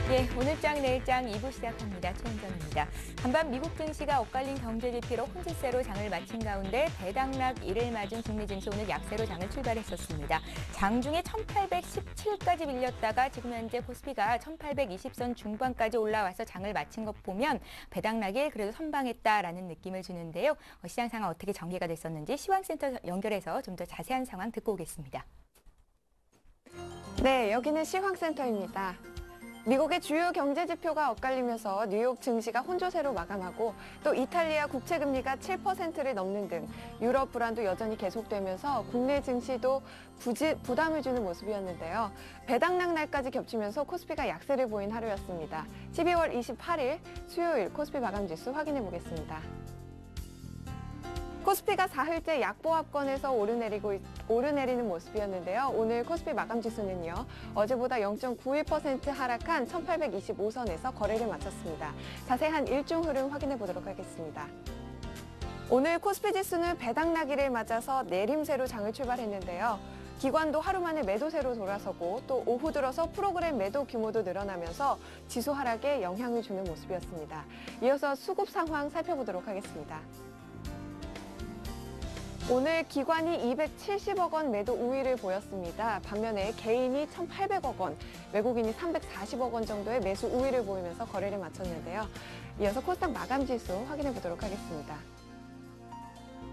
예, 오늘장 내일장 2부 시작합니다. 최은정입니다. 간밤 미국 증시가 엇갈린 경제 지표로 혼재세로 장을 마친 가운데 배당락 1을 맞은 국내 증시 오늘 약세로 장을 출발했었습니다. 장중에 1817까지 밀렸다가 지금 현재 코스피가 1820선 중반까지 올라와서 장을 마친 것 보면 배당락이 그래도 선방했다라는 느낌을 주는데요. 시장 상황 어떻게 전개가 됐었는지 시황센터 연결해서 좀 더 자세한 상황 듣고 오겠습니다. 네, 여기는 시황센터입니다. 미국의 주요 경제 지표가 엇갈리면서 뉴욕 증시가 혼조세로 마감하고 또 이탈리아 국채 금리가 7%를 넘는 등 유럽 불안도 여전히 계속되면서 국내 증시도 부담을 주는 모습이었는데요. 배당락 날까지 겹치면서 코스피가 약세를 보인 하루였습니다. 12월 28일 수요일 코스피 마감 지수 확인해 보겠습니다. 코스피가 사흘째 약보합권에서 오르내리는 모습이었는데요. 오늘 코스피 마감 지수는요. 어제보다 0.91% 하락한 1825선에서 거래를 마쳤습니다. 자세한 일중 흐름 확인해 보도록 하겠습니다. 오늘 코스피 지수는 배당락일을 맞아서 내림세로 장을 출발했는데요. 기관도 하루 만에 매도세로 돌아서고 또 오후 들어서 프로그램 매도 규모도 늘어나면서 지수 하락에 영향을 주는 모습이었습니다. 이어서 수급 상황 살펴보도록 하겠습니다. 오늘 기관이 270억 원 매도 우위를 보였습니다. 반면에 개인이 1,800억 원, 외국인이 340억 원 정도의 매수 우위를 보이면서 거래를 마쳤는데요. 이어서 코스닥 마감 지수 확인해 보도록 하겠습니다.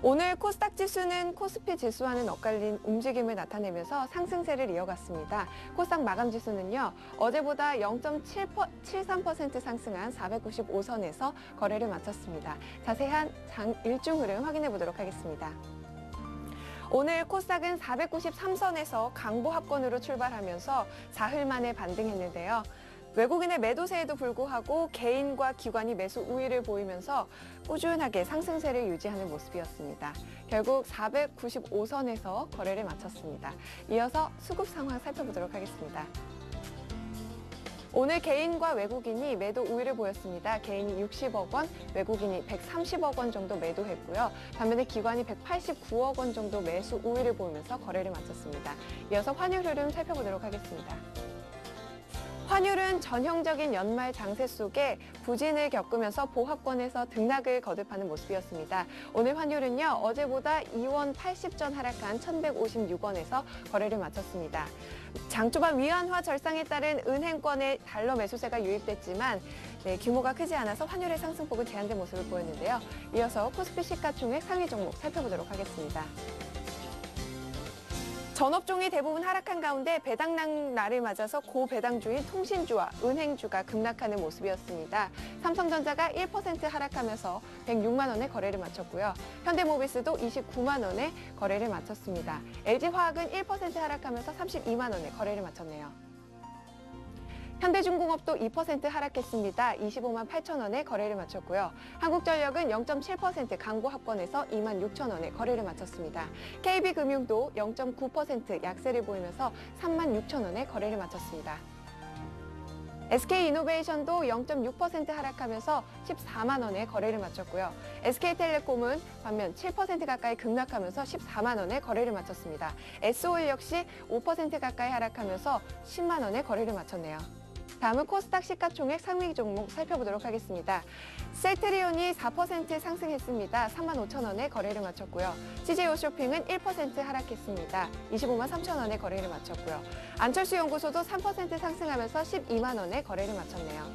오늘 코스닥 지수는 코스피 지수와는 엇갈린 움직임을 나타내면서 상승세를 이어갔습니다. 코스닥 마감 지수는요, 어제보다 0.73% 상승한 495선에서 거래를 마쳤습니다. 자세한 일중 흐름 확인해 보도록 하겠습니다. 오늘 코스닥은 493선에서 강보 합권으로 출발하면서 사흘 만에 반등했는데요. 외국인의 매도세에도 불구하고 개인과 기관이 매수 우위를 보이면서 꾸준하게 상승세를 유지하는 모습이었습니다. 결국 495선에서 거래를 마쳤습니다. 이어서 수급 상황 살펴보도록 하겠습니다. 오늘 개인과 외국인이 매도 우위를 보였습니다. 개인이 60억 원, 외국인이 130억 원 정도 매도했고요. 반면에 기관이 189억 원 정도 매수 우위를 보이면서 거래를 마쳤습니다. 이어서 환율 흐름 살펴보도록 하겠습니다. 환율은 전형적인 연말 장세 속에 부진을 겪으면서 보합권에서 등락을 거듭하는 모습이었습니다. 오늘 환율은요, 어제보다 2원 80전 하락한 1,156원에서 거래를 마쳤습니다. 장초반 위안화 절상에 따른 은행권의 달러 매수세가 유입됐지만 규모가 크지 않아서 환율의 상승폭은 제한된 모습을 보였는데요. 이어서 코스피 시가총액 상위 종목 살펴보도록 하겠습니다. 전업종이 대부분 하락한 가운데 배당락 날을 맞아서 고배당주인 통신주와 은행주가 급락하는 모습이었습니다. 삼성전자가 1% 하락하면서 106만 원에 거래를 마쳤고요. 현대모비스도 29만 원에 거래를 마쳤습니다. LG화학은 1% 하락하면서 32만 원에 거래를 마쳤네요. 현대중공업도 2% 하락했습니다. 25만 8천 원에 거래를 마쳤고요. 한국전력은 0.7% 강보 합권에서 2만 6천 원에 거래를 마쳤습니다. KB금융도 0.9% 약세를 보이면서 3만 6천 원에 거래를 마쳤습니다. SK이노베이션도 0.6% 하락하면서 14만 원에 거래를 마쳤고요. SK텔레콤은 반면 7% 가까이 급락하면서 14만 원에 거래를 마쳤습니다. SO일 역시 5% 가까이 하락하면서 10만 원에 거래를 마쳤네요. 다음은 코스닥 시가총액 상위 종목 살펴보도록 하겠습니다. 셀트리온이 4% 상승했습니다. 3만 5천 원에 거래를 마쳤고요. CJ홈쇼핑은 1% 하락했습니다. 25만 3천 원에 거래를 마쳤고요. 안철수 연구소도 3% 상승하면서 12만 원에 거래를 마쳤네요.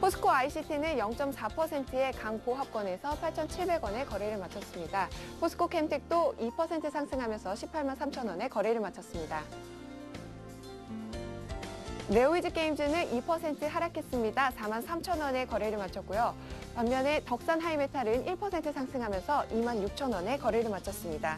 포스코 ICT는 0.4%의 강보합권에서 8,700원에 거래를 마쳤습니다. 포스코 캠텍도 2% 상승하면서 18만 3천 원에 거래를 마쳤습니다. 네오이즈 게임즈는 2% 하락했습니다. 4만 3천 원에 거래를 마쳤고요. 반면에 덕산 하이메탈은 1% 상승하면서 2만 6천 원에 거래를 마쳤습니다.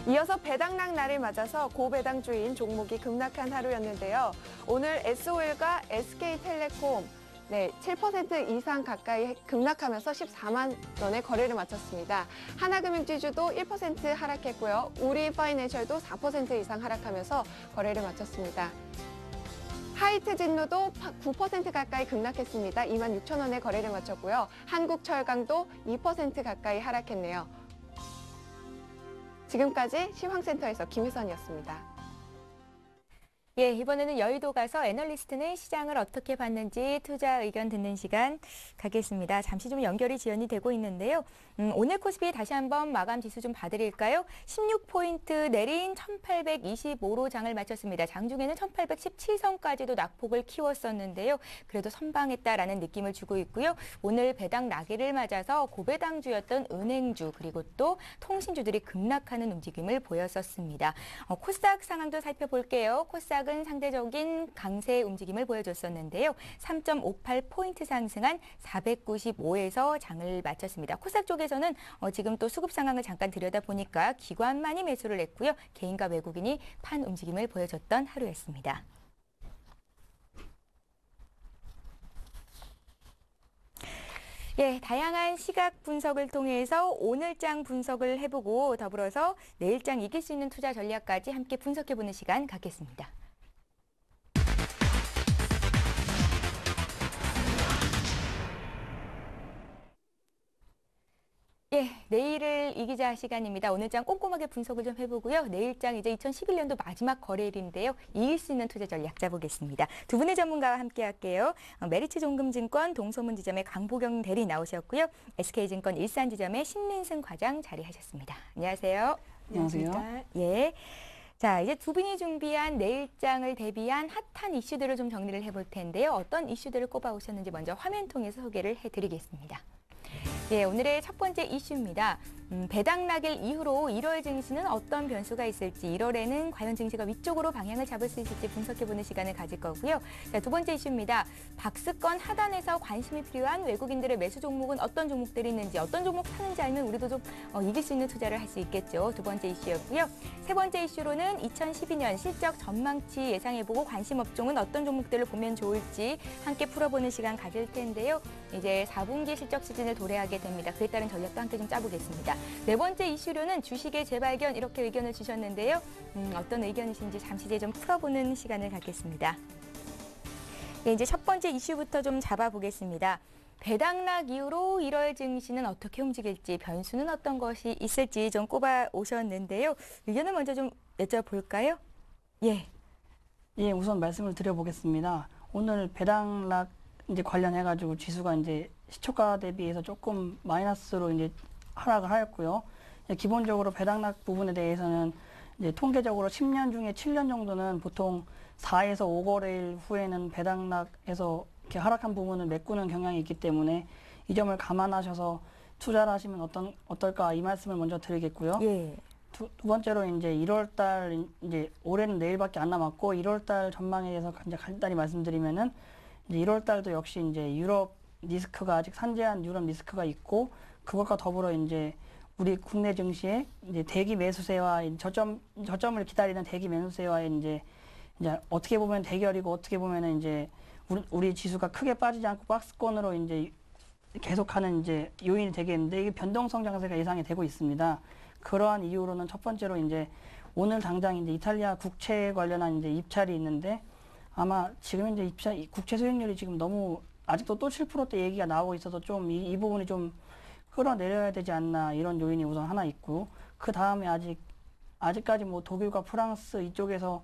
이어서 배당락 날을 맞아서 고배당주인 종목이 급락한 하루였는데요. 오늘 SO일과 SK텔레콤 7% 이상 가까이 급락하면서 14만 원의 거래를 마쳤습니다. 하나금융지주도 1% 하락했고요. 우리파이낸셜도 4% 이상 하락하면서 거래를 마쳤습니다. 하이트 진로도 9% 가까이 급락했습니다. 26,000원에 거래를 마쳤고요. 한국철강도 2% 가까이 하락했네요. 지금까지 시황센터에서 김혜선이었습니다. 예, 이번에는 여의도 가서 애널리스트는 시장을 어떻게 봤는지 투자 의견 듣는 시간 갖겠습니다. 잠시 좀 연결이 지연이 되고 있는데요. 오늘 코스피 다시 한번 마감 지수 좀 봐드릴까요? 16포인트 내린 1825로 장을 마쳤습니다. 장중에는 1817선까지도 낙폭을 키웠었는데요. 그래도 선방했다라는 느낌을 주고 있고요. 오늘 배당 나기를 맞아서 고배당주였던 은행주 그리고 또 통신주들이 급락하는 움직임을 보였었습니다. 코스닥 상황도 살펴볼게요. 코스닥은 상대적인 강세 움직임을 보여줬었는데요. 3.58포인트 상승한 495에서 장을 마쳤습니다. 코스닥 쪽에서는 지금 또 수급 상황을 잠깐 들여다보니까 기관만이 매수를 했고요. 개인과 외국인이 판 움직임을 보여줬던 하루였습니다. 예, 다양한 시각 분석을 통해서 오늘장 분석을 해보고 더불어서 내일장 이길 수 있는 투자 전략까지 함께 분석해보는 시간 갖겠습니다. 예, 내일을 이기자 시간입니다. 오늘장 꼼꼼하게 분석을 좀 해보고요. 내일장 이제 2011년도 마지막 거래일인데요. 이길 수 있는 투자 전략 짜보겠습니다. 두 분의 전문가와 함께 할게요. 메리츠 종금증권 동소문지점의 강보경 대리 나오셨고요. SK증권 일산지점의 신민승 과장 자리하셨습니다. 안녕하세요. 안녕하세요. 예. 자, 이제 두 분이 준비한 내일장을 대비한 핫한 이슈들을 좀 정리를 해볼 텐데요. 어떤 이슈들을 꼽아오셨는지 먼저 화면 통해서 소개를 해드리겠습니다. 예, 오늘의 첫 번째 이슈입니다. 배당 낙일 이후로 1월 증시는 어떤 변수가 있을지, 1월에는 과연 증시가 위쪽으로 방향을 잡을 수 있을지 분석해보는 시간을 가질 거고요. 자, 두 번째 이슈입니다. 박스권 하단에서 관심이 필요한 외국인들의 매수 종목은 어떤 종목들이 있는지, 어떤 종목 사는지 알면 우리도 좀 이길 수 있는 투자를 할 수 있겠죠. 두 번째 이슈였고요. 세 번째 이슈로는 2012년 실적 전망치 예상해보고 관심 업종은 어떤 종목들을 보면 좋을지 함께 풀어보는 시간 가질 텐데요. 이제 4분기 실적 시즌을 도래하게 됩니다. 그에 따른 전략도 함께 좀 짜보겠습니다. 네 번째 이슈로는 주식의 재발견 이렇게 의견을 주셨는데요. 어떤 의견이신지 잠시 뒤에 좀 풀어보는 시간을 갖겠습니다. 네, 이제 첫 번째 이슈부터 좀 잡아보겠습니다. 배당락 이후로 1월 증시는 어떻게 움직일지, 변수는 어떤 것이 있을지 좀 꼽아 오셨는데요. 의견을 먼저 좀 여쭤볼까요? 예. 예, 우선 말씀을 드려보겠습니다. 오늘 배당락 이제 관련해가지고 지수가 이제 시초가 대비해서 조금 마이너스로 이제 하락을 하였고요. 기본적으로 배당락 부분에 대해서는 이제 통계적으로 10년 중에 7년 정도는 보통 4에서 5거래일 후에는 배당락에서 이렇게 하락한 부분을 메꾸는 경향이 있기 때문에 이 점을 감안하셔서 투자를 하시면 어떨까 이 말씀을 먼저 드리겠고요. 예. 두 번째로 이제 1월달 이제 올해는 내일밖에 안 남았고 1월달 전망에 대해서 이제 간단히 말씀드리면은 이제 1월달도 역시 이제 유럽 리스크가 아직 산재한 유럽 리스크가 있고 그것과 더불어 이제 우리 국내 증시에 이제 대기 매수세와 저점을 기다리는 대기 매수세와 이제 어떻게 보면 대결이고 어떻게 보면은 이제 우리 지수가 크게 빠지지 않고 박스권으로 이제 계속하는 이제 요인이 되겠는데 이게 변동성 장세가 예상이 되고 있습니다. 그러한 이유로는 첫 번째로 이제 오늘 당장 이제 이탈리아 국채 관련한 이제 입찰이 있는데 아마 지금 이제 국채 수익률이 지금 너무 아직도 또 7%대 얘기가 나오고 있어서 좀 이 부분이 좀 끌어내려야 되지 않나 이런 요인이 우선 하나 있고 그 다음에 아직까지 뭐 독일과 프랑스 이쪽에서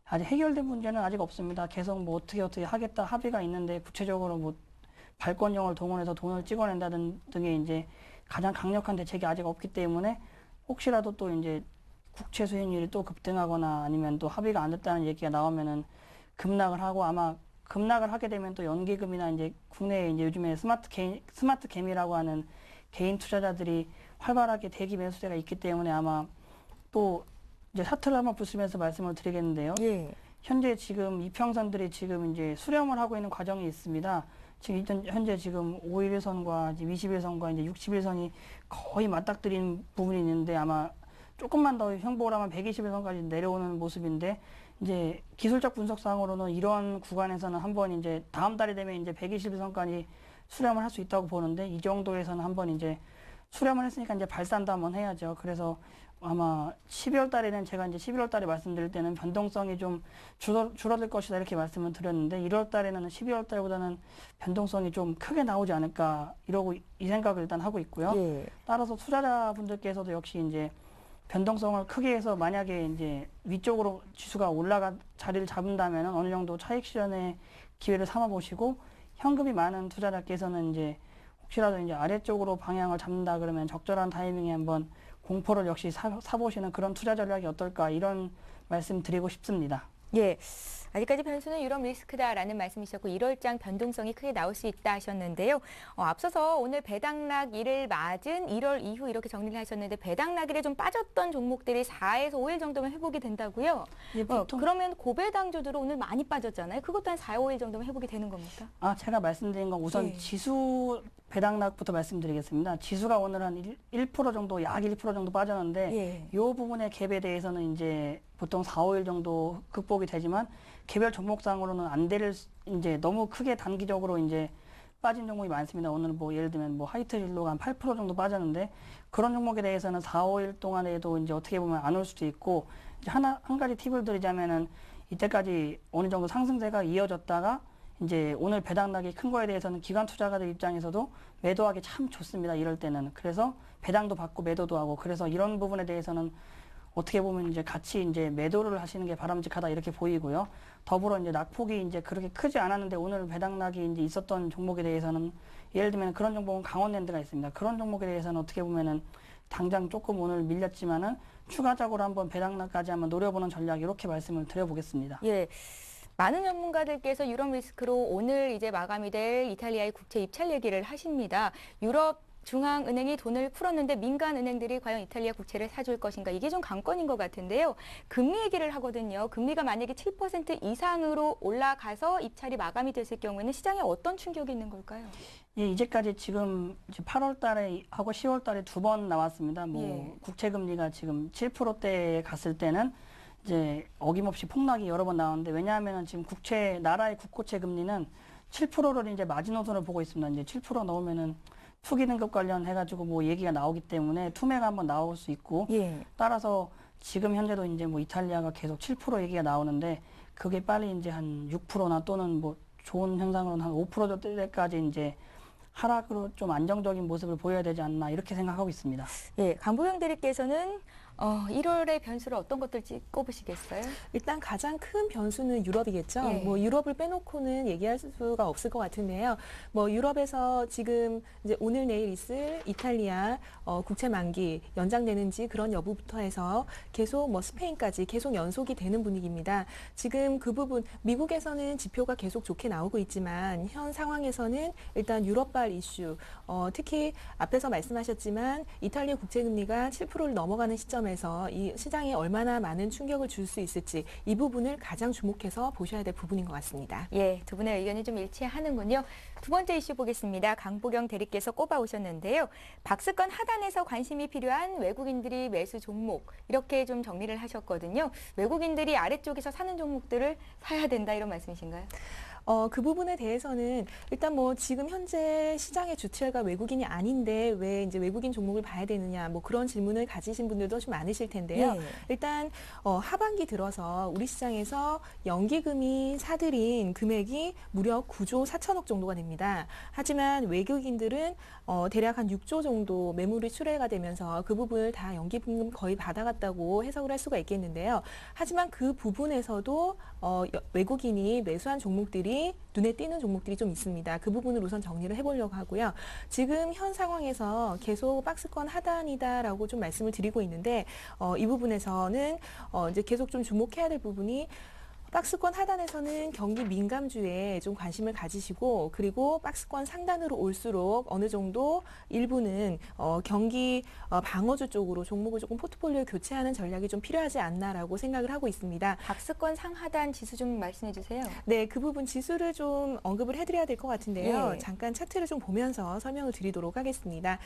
아직 해결된 문제는 아직 없습니다. 계속 뭐 어떻게 하겠다 합의가 있는데 구체적으로 뭐 발권력을 동원해서 돈을 찍어낸다는 등의 이제 가장 강력한 대책이 아직 없기 때문에 혹시라도 또 이제 국채 수익률이 또 급등하거나 아니면 또 합의가 안 됐다는 얘기가 나오면은 급락을 하고 아마 급락을 하게 되면 또 연기금이나 이제 국내에 이제 요즘에 스마트 개미라고 하는 개인 투자자들이 활발하게 대기 매수세가 있기 때문에 아마 또 이제 차트를 한번 보시면서 말씀을 드리겠는데요. 예. 현재 지금 이평선들이 지금 이제 수렴을 하고 있는 과정이 있습니다. 지금 현재 지금 5일선과 20일선과 이제 60일선이 거의 맞닥뜨린 부분이 있는데 아마 조금만 더 형복을 하면 120일선까지 내려오는 모습인데 이제 기술적 분석상으로는 이런 구간에서는 한번 이제 다음 달이 되면 이제 120일선까지 수렴을 할 수 있다고 보는데 이 정도에서는 한번 이제 수렴을 했으니까 이제 발산도 한번 해야죠. 그래서 아마 12월 달에는 제가 이제 11월 달에 말씀드릴 때는 변동성이 좀 줄어들 것이다 이렇게 말씀을 드렸는데 1월 달에는 12월 달보다는 변동성이 좀 크게 나오지 않을까 이러고 이 생각을 일단 하고 있고요. 예. 따라서 투자자분들께서도 역시 이제 변동성을 크게 해서 만약에 이제 위쪽으로 지수가 올라가 자리를 잡는다면 어느 정도 차익 실현의 기회를 삼아 보시고 현금이 많은 투자자께서는 이제 혹시라도 이제 아래쪽으로 방향을 잡는다 그러면 적절한 타이밍에 한번 공포를 역시 사보시는 그런 투자 전략이 어떨까 이런 말씀 드리고 싶습니다. 예. 아직까지 변수는 유럽 리스크다라는 말씀이셨고 1월장 변동성이 크게 나올 수 있다 하셨는데요. 앞서서 오늘 배당락일을 맞은 1월 이후 이렇게 정리를 하셨는데 배당락일에 좀 빠졌던 종목들이 4에서 5일 정도면 회복이 된다고요? 예, 그러면 고배당주들은 오늘 많이 빠졌잖아요. 그것도 한 4, 5일 정도면 회복이 되는 겁니까? 제가 말씀드린 건 우선 예. 지수 배당락부터 말씀드리겠습니다. 지수가 오늘 한 1% 정도, 약 1% 정도 빠졌는데 예. 이 부분의 갭에 대해서는 이제 보통 4, 5일 정도 극복이 되지만 개별 종목상으로는 안 될 이제 너무 크게 단기적으로 이제 빠진 종목이 많습니다. 오늘 뭐 예를 들면 뭐 하이트진로가 한 8% 정도 빠졌는데 그런 종목에 대해서는 4, 5일 동안에도 이제 어떻게 보면 안 올 수도 있고 이제 한 가지 팁을 드리자면은 이때까지 어느 정도 상승세가 이어졌다가 이제 오늘 배당락이 큰 거에 대해서는 기관 투자가들 입장에서도 매도하기 참 좋습니다. 이럴 때는. 그래서 배당도 받고 매도도 하고 그래서 이런 부분에 대해서는 어떻게 보면 이제 같이 이제 매도를 하시는 게 바람직하다 이렇게 보이고요. 더불어 이제 낙폭이 이제 그렇게 크지 않았는데 오늘 배당락이 이제 있었던 종목에 대해서는 예를 들면 그런 종목은 강원랜드가 있습니다. 그런 종목에 대해서는 어떻게 보면은 당장 조금 오늘 밀렸지만은 추가적으로 한번 배당락까지 한번 노려보는 전략 이렇게 말씀을 드려보겠습니다. 예. 많은 전문가들께서 유럽 리스크로 오늘 이제 마감이 될 이탈리아의 국채 입찰 얘기를 하십니다. 유럽 중앙은행이 돈을 풀었는데 민간 은행들이 과연 이탈리아 국채를 사줄 것인가 이게 좀 관건인 것 같은데요. 금리 얘기를 하거든요. 금리가 만약에 7% 이상으로 올라가서 입찰이 마감이 됐을 경우에는 시장에 어떤 충격이 있는 걸까요? 예, 이제까지 지금 이제 8월 달에 하고 10월 달에 2번 나왔습니다. 뭐 예. 국채 금리가 지금 7%대에 갔을 때는 이제 어김없이 폭락이 여러 번 나왔는데 왜냐하면 지금 나라의 국고채 금리는 7%를 이제 마지노선을 보고 있습니다. 이제 7% 넣으면은 투기 등급 관련해가지고 뭐 얘기가 나오기 때문에 투매가 한번 나올 수 있고 예. 따라서 지금 현재도 이제 뭐 이탈리아가 계속 7% 얘기가 나오는데 그게 빨리 이제 한 6%나 또는 뭐 좋은 현상으로는 한 5%대까지 이제 하락으로 좀 안정적인 모습을 보여야 되지 않나 이렇게 생각하고 있습니다. 예, 강보경 대리께서는 1월의 변수를 어떤 것들지 꼽으시겠어요? 일단 가장 큰 변수는 유럽이겠죠. 예. 뭐 유럽을 빼놓고는 얘기할 수가 없을 것 같은데요. 뭐 유럽에서 지금 이제 오늘 내일 있을 이탈리아 국채 만기 연장되는지 그런 여부부터 해서 계속 뭐 스페인까지 계속 연속이 되는 분위기입니다. 지금 그 부분 미국에서는 지표가 계속 좋게 나오고 있지만 현 상황에서는 일단 유럽발 이슈 특히 앞에서 말씀하셨지만 이탈리아 국채 금리가 7%를 넘어가는 시점에서 이 시장에 얼마나 많은 충격을 줄 수 있을지 이 부분을 가장 주목해서 보셔야 될 부분인 것 같습니다. 예, 두 분의 의견이 좀 일치하는군요. 두 번째 이슈 보겠습니다. 강보경 대리께서 꼽아오셨는데요. 박스권 하단에서 관심이 필요한 외국인들이 매수 종목 이렇게 좀 정리를 하셨거든요. 외국인들이 아래쪽에서 사는 종목들을 사야 된다 이런 말씀이신가요? 그 부분에 대해서는 일단 뭐 지금 현재 시장의 주체가 외국인이 아닌데 왜 이제 외국인 종목을 봐야 되느냐 뭐 그런 질문을 가지신 분들도 좀 많으실 텐데요. 예. 일단 하반기 들어서 우리 시장에서 연기금이 사들인 금액이 무려 9조 4천억 정도가 됩니다. 하지만 외국인들은 대략 한 6조 정도 매물이 출회가 되면서 그 부분을 다 연기금 거의 받아갔다고 해석을 할 수가 있겠는데요. 하지만 그 부분에서도 외국인이 매수한 종목들이 눈에 띄는 종목들이 좀 있습니다. 그 부분을 우선 정리를 해보려고 하고요. 지금 현 상황에서 계속 박스권 하단이다라고 좀 말씀을 드리고 있는데 이 부분에서는 이제 계속 좀 주목해야 될 부분이 박스권 하단에서는 경기 민감주에 좀 관심을 가지시고 그리고 박스권 상단으로 올수록 어느 정도 일부는 경기 방어주 쪽으로 종목을 조금 포트폴리오 교체하는 전략이 좀 필요하지 않나라고 생각을 하고 있습니다. 박스권 상하단 지수 좀 말씀해 주세요. 네, 그 부분 지수를 좀 언급을 해드려야 될 것 같은데요. 예. 잠깐 차트를 좀 보면서 설명을 드리도록 하겠습니다.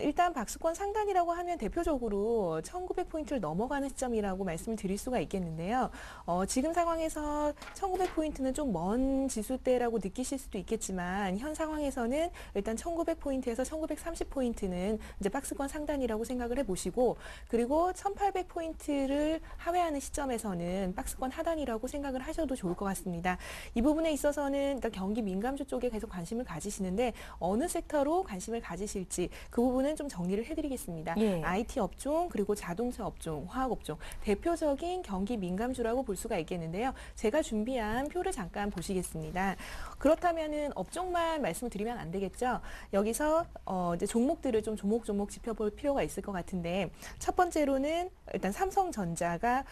일단 박스권 상단이라고 하면 대표적으로 1900포인트를 넘어가는 시점이라고 말씀을 드릴 수가 있겠는데요. 지금 상황에서 1900포인트는 좀 먼 지수대라고 느끼실 수도 있겠지만 현 상황에서는 일단 1900포인트에서 1930포인트는 이제 박스권 상단이라고 생각을 해보시고 그리고 1800포인트를 하회하는 시점에서는 박스권 하단이라고 생각을 하셔도 좋을 것 같습니다. 이 부분에 있어서는 일단 경기 민감주 쪽에 계속 관심을 가지시는데 어느 섹터로 관심을 가지실지 그 부분은 좀 정리를 해드리겠습니다. 예. IT 업종 그리고 자동차 업종, 화학 업종 대표적인 경기 민감주라고 볼 수가 있겠는데요. 제가 준비한 표를 잠깐 보시겠습니다. 그렇다면은 업종만 말씀을 드리면 안 되겠죠. 여기서 이제 종목들을 좀 조목조목 짚어볼 필요가 있을 것 같은데 첫 번째로는 일단 삼성전자가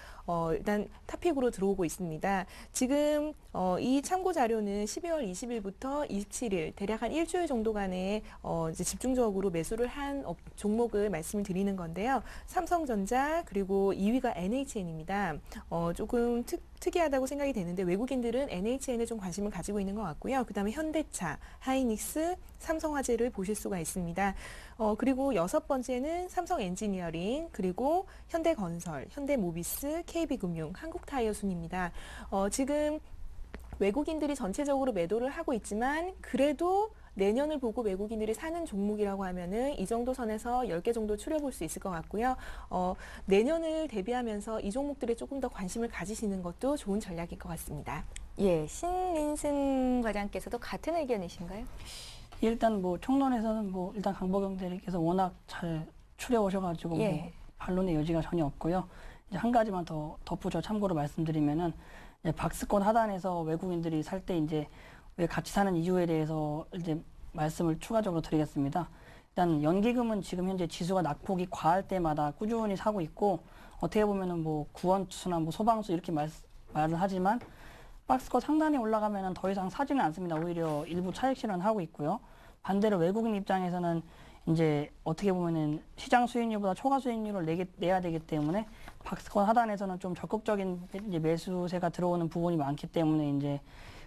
일단 탑픽으로 들어오고 있습니다. 지금 이 참고 자료는 12월 20일부터 27일 대략 한 일주일 정도간의 이제 집중적으로 매수를 한 종목을 말씀을 드리는 건데요. 삼성전자 그리고 2위가 NHN입니다. 조금 특이하다고 생각이 되는데 외국인들은 NHN에 좀 관심을 가지고 있는 것 같고요. 그다음에 현대차, 하이닉스, 삼성화재를 보실 수가 있습니다. 그리고 여섯 번째는 삼성 엔지니어링, 그리고 현대건설, 현대모비스, KB금융, 한국타이어 순입니다. 지금 외국인들이 전체적으로 매도를 하고 있지만 그래도 내년을 보고 외국인들이 사는 종목이라고 하면은 이 정도 선에서 10개 정도 추려볼 수 있을 것 같고요. 내년을 대비하면서 이 종목들에 조금 더 관심을 가지시는 것도 좋은 전략일 것 같습니다. 예, 신민승 과장께서도 같은 의견이신가요? 일단 뭐 총론에서는 뭐 일단 강보경 대리께서 워낙 잘 추려 오셔가지고 예. 뭐 반론의 여지가 전혀 없고요. 이제 한 가지만 더 덧붙여 참고로 말씀드리면은 이제 박스권 하단에서 외국인들이 살 때 이제 왜 같이 사는 이유에 대해서 이제 말씀을 추가적으로 드리겠습니다. 일단 연기금은 지금 현재 지수가 낙폭이 과할 때마다 꾸준히 사고 있고 어떻게 보면은 뭐 구원수나 뭐 소방수 이렇게 말을 하지만 박스권 상단에 올라가면은 더 이상 사지는 않습니다. 오히려 일부 차익 실현하고 있고요. 반대로 외국인 입장에서는 이제 어떻게 보면은 시장 수익률보다 초과 수익률을 내야 되기 때문에 박스권 하단에서는 좀 적극적인 이제 매수세가 들어오는 부분이 많기 때문에 이제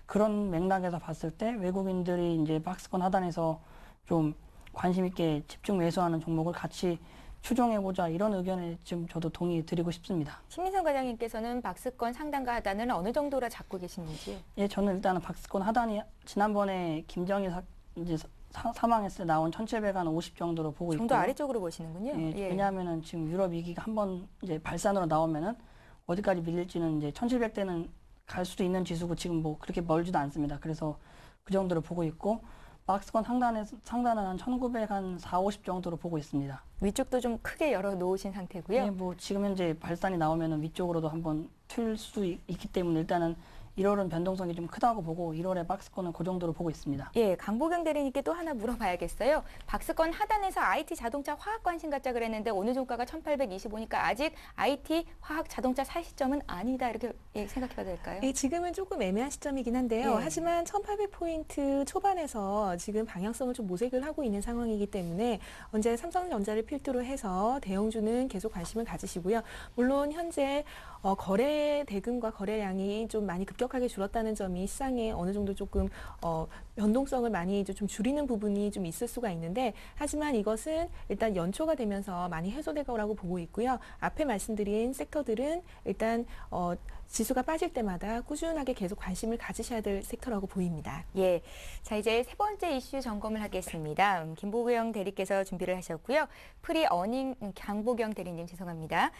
그런 맥락에서 봤을 때 외국인들이 이제 박스권 하단에서 좀 관심 있게 집중 매수하는 종목을 같이 추종해보자 이런 의견에 지금 저도 동의 드리고 싶습니다. 신민성 과장님께서는 박스권 상단과 하단은 어느 정도라 잡고 계시는지요? 예, 저는 일단은 박스권 하단이 지난번에 김정일 이제 사망했을 때 나온 1750 정도로 보고 좀 있고요. 더 아래쪽으로 보시는군요. 예, 예. 왜냐하면은 지금 유럽 위기가 한번 이제 발산으로 나오면은 어디까지 밀릴지는 이제 1700대는 갈 수도 있는 지수고 지금 뭐 그렇게 멀지도 않습니다. 그래서 그 정도로 보고 있고 박스권 상단은 한 1900, 한 4, 50 정도로 보고 있습니다. 위쪽도 좀 크게 열어 놓으신 상태고요. 예, 뭐 지금 현재 발산이 나오면은 위쪽으로도 한번 튈 수 있기 때문에 일단은 1월은 변동성이 좀 크다고 보고 1월에 박스권은 그 정도로 보고 있습니다. 예, 강보경 대리님께 또 하나 물어봐야겠어요. 박스권 하단에서 IT, 자동차, 화학 관심 갖자 그랬는데 오늘 종가가 1825니까 아직 IT, 화학, 자동차 살 시점은 아니다 이렇게 생각해봐도 될까요? 예, 지금은 조금 애매한 시점이긴 한데요. 예. 하지만 1800포인트 초반에서 지금 방향성을 좀 모색을 하고 있는 상황이기 때문에 언제 삼성전자를 필두로 해서 대형주는 계속 관심을 가지시고요. 물론 현재 거래 대금과 거래량이 좀 많이 급격하게 줄었다는 점이 시장에 어느 정도 조금 변동성을 많이 좀 줄이는 부분이 좀 있을 수가 있는데 하지만 이것은 일단 연초가 되면서 많이 해소될 거라고 보고 있고요. 앞에 말씀드린 섹터들은 일단 지수가 빠질 때마다 꾸준하게 계속 관심을 가지셔야 될 섹터라고 보입니다. 예, 자 이제 세 번째 이슈 점검을 하겠습니다. 김보경 대리께서 준비를 하셨고요. 강보경 대리님 죄송합니다.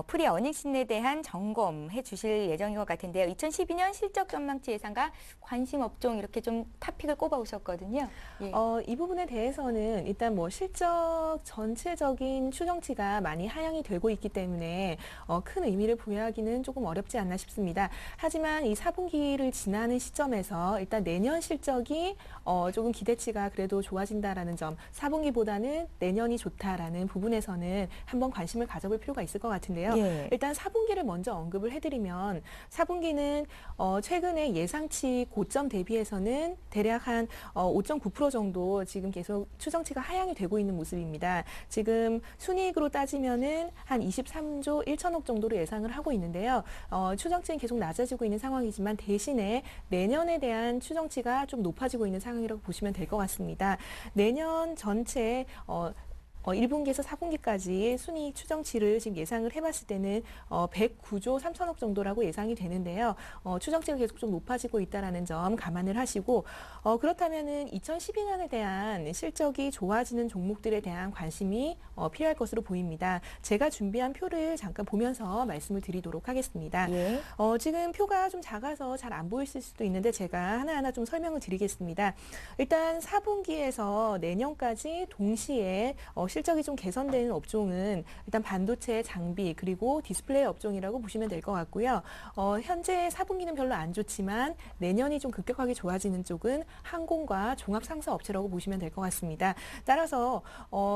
프리 어닝신에 대한 점검해 주실 예정인 것 같은데요. 2012년 실적 전망치 예상과 관심 업종 이렇게 좀 탑픽을 꼽아 오셨거든요. 예. 이 부분에 대해서는 일단 뭐 실적 전체적인 추정치가 많이 하향이 되고 있기 때문에 큰 의미를 부여하기는 조금 어렵지 않나 싶습니다. 하지만 이 4분기를 지나는 시점에서 일단 내년 실적이 조금 기대치가 그래도 좋아진다라는 점, 4분기보다는 내년이 좋다라는 부분에서는 한번 관심을 가져볼 필요가 있을 것 같은데요. 예. 일단 4분기를 먼저 언급을 해드리면 4분기는 최근에 예상치 고점 대비해서는 대략 한 5.9% 정도 지금 계속 추정치가 하향이 되고 있는 모습입니다. 지금 순이익으로 따지면은 한 23조 1천억 정도로 예상을 하고 있는데요. 추정치는 계속 낮아지고 있는 상황이지만 대신에 내년에 대한 추정치가 좀 높아지고 있는 상황이라고 보시면 될 것 같습니다. 내년 전체 1분기에서 4분기까지 순이익 추정치를 지금 예상을 해봤을 때는 109조 3천억 정도라고 예상이 되는데요. 추정치가 계속 좀 높아지고 있다는 점 감안을 하시고 그렇다면은 2012년에 대한 실적이 좋아지는 종목들에 대한 관심이 필요할 것으로 보입니다. 제가 준비한 표를 잠깐 보면서 말씀을 드리도록 하겠습니다. 예. 지금 표가 좀 작아서 잘 안 보이실 수도 있는데 제가 하나하나 좀 설명을 드리겠습니다. 일단 4분기에서 내년까지 동시에 실적이 좀 개선되는 업종은 일단 반도체, 장비 그리고 디스플레이 업종이라고 보시면 될 것 같고요. 현재 4분기는 별로 안 좋지만 내년이 좀 급격하게 좋아지는 쪽은 항공과 종합상사 업체라고 보시면 될 것 같습니다. 따라서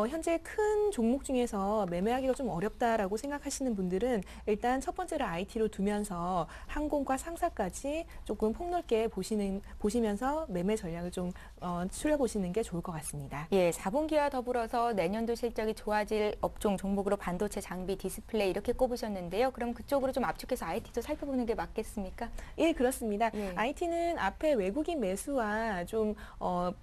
현재 큰 종목 중에서 매매하기가 좀 어렵다라고 생각하시는 분들은 일단 첫 번째로 IT로 두면서 항공과 상사까지 조금 폭넓게 보시면서 매매 전략을 좀 추려보시는 게 좋을 것 같습니다. 예, 4분기와 더불어서 내년도 실적이 좋아질 업종 종목으로 반도체, 장비, 디스플레이 이렇게 꼽으셨는데요. 그럼 그쪽으로 좀 압축해서 IT도 살펴보는 게 맞겠습니까? 예, 그렇습니다. 예. IT는 앞에 외국인 매수와 좀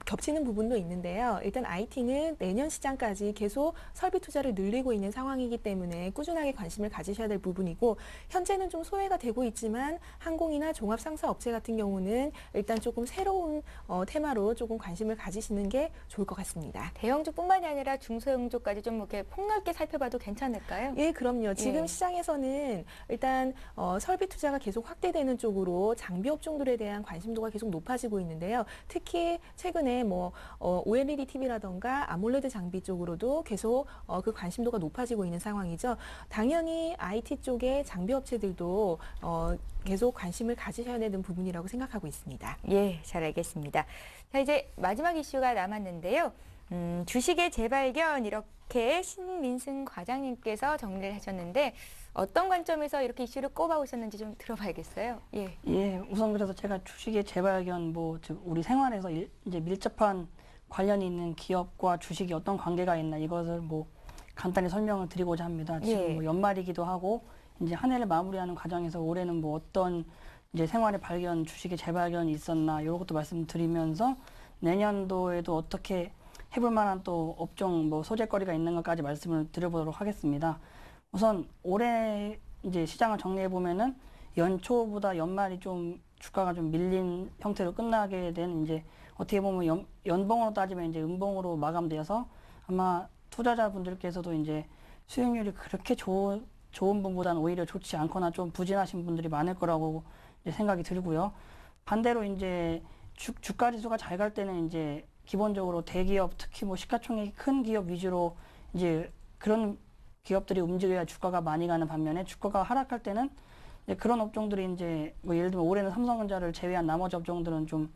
겹치는 부분도 있는데요. 일단 IT는 내년 시장까지 계속 설비 투자를 늘리고 있는 상황이기 때문에 꾸준하게 관심을 가지셔야 될 부분이고 현재는 좀 소외가 되고 있지만 항공이나 종합상사 업체 같은 경우는 일단 조금 새로운 테마로 조금 관심을 가지시는 게 좋을 것 같습니다. 대형주뿐만이 아니라 중소형주까지 좀 이렇게 폭넓게 살펴봐도 괜찮을까요? 예, 그럼요. 지금 예. 시장에서는 일단 설비 투자가 계속 확대되는 쪽으로 장비 업종들에 대한 관심도가 계속 높아지고 있는데요. 특히 최근에 OLED TV라던가 아몰레드 장비 쪽으로도 계속 그 관심도가 높아지고 있는 상황이죠. 당연히 IT 쪽의 장비 업체들도 계속 관심을 가지셔야 되는 부분이라고 생각하고 있습니다. 예, 잘 알겠습니다. 자, 이제 마지막 이슈가 남았는데요. 주식의 재발견 이렇게 신민승 과장님께서 정리를 하셨는데 어떤 관점에서 이렇게 이슈를 꼽아오셨는지 좀 들어봐야겠어요. 예. 예, 우선 그래서 제가 주식의 재발견, 즉 우리 생활에서 이제 밀접한 관련이 있는 기업과 주식이 어떤 관계가 있나 이것을 간단히 설명을 드리고자 합니다. 지금 예. 연말이기도 하고 이제 한 해를 마무리하는 과정에서 올해는 어떤 이제 생활의 발견, 주식의 재발견이 있었나 이런 것도 말씀드리면서 내년도에도 어떻게 해볼 만한 또 업종 소재거리가 있는 것까지 말씀을 드려보도록 하겠습니다. 우선 올해 이제 시장을 정리해 보면은 연초보다 연말이 좀 주가가 좀 밀린 형태로 끝나게 된 이제 어떻게 보면 연봉으로 따지면 이제 음봉으로 마감되어서 아마 투자자분들께서도 이제 수익률이 그렇게 좋은 분보다는 오히려 좋지 않거나 좀 부진하신 분들이 많을 거라고 이제 생각이 들고요. 반대로 이제 주가 지수가 잘 갈 때는 이제 기본적으로 대기업 특히 시가총액이 큰 기업 위주로 이제 그런 기업들이 움직여야 주가가 많이 가는 반면에 주가가 하락할 때는 이제 그런 업종들이 이제 예를 들면 올해는 삼성전자를 제외한 나머지 업종들은 좀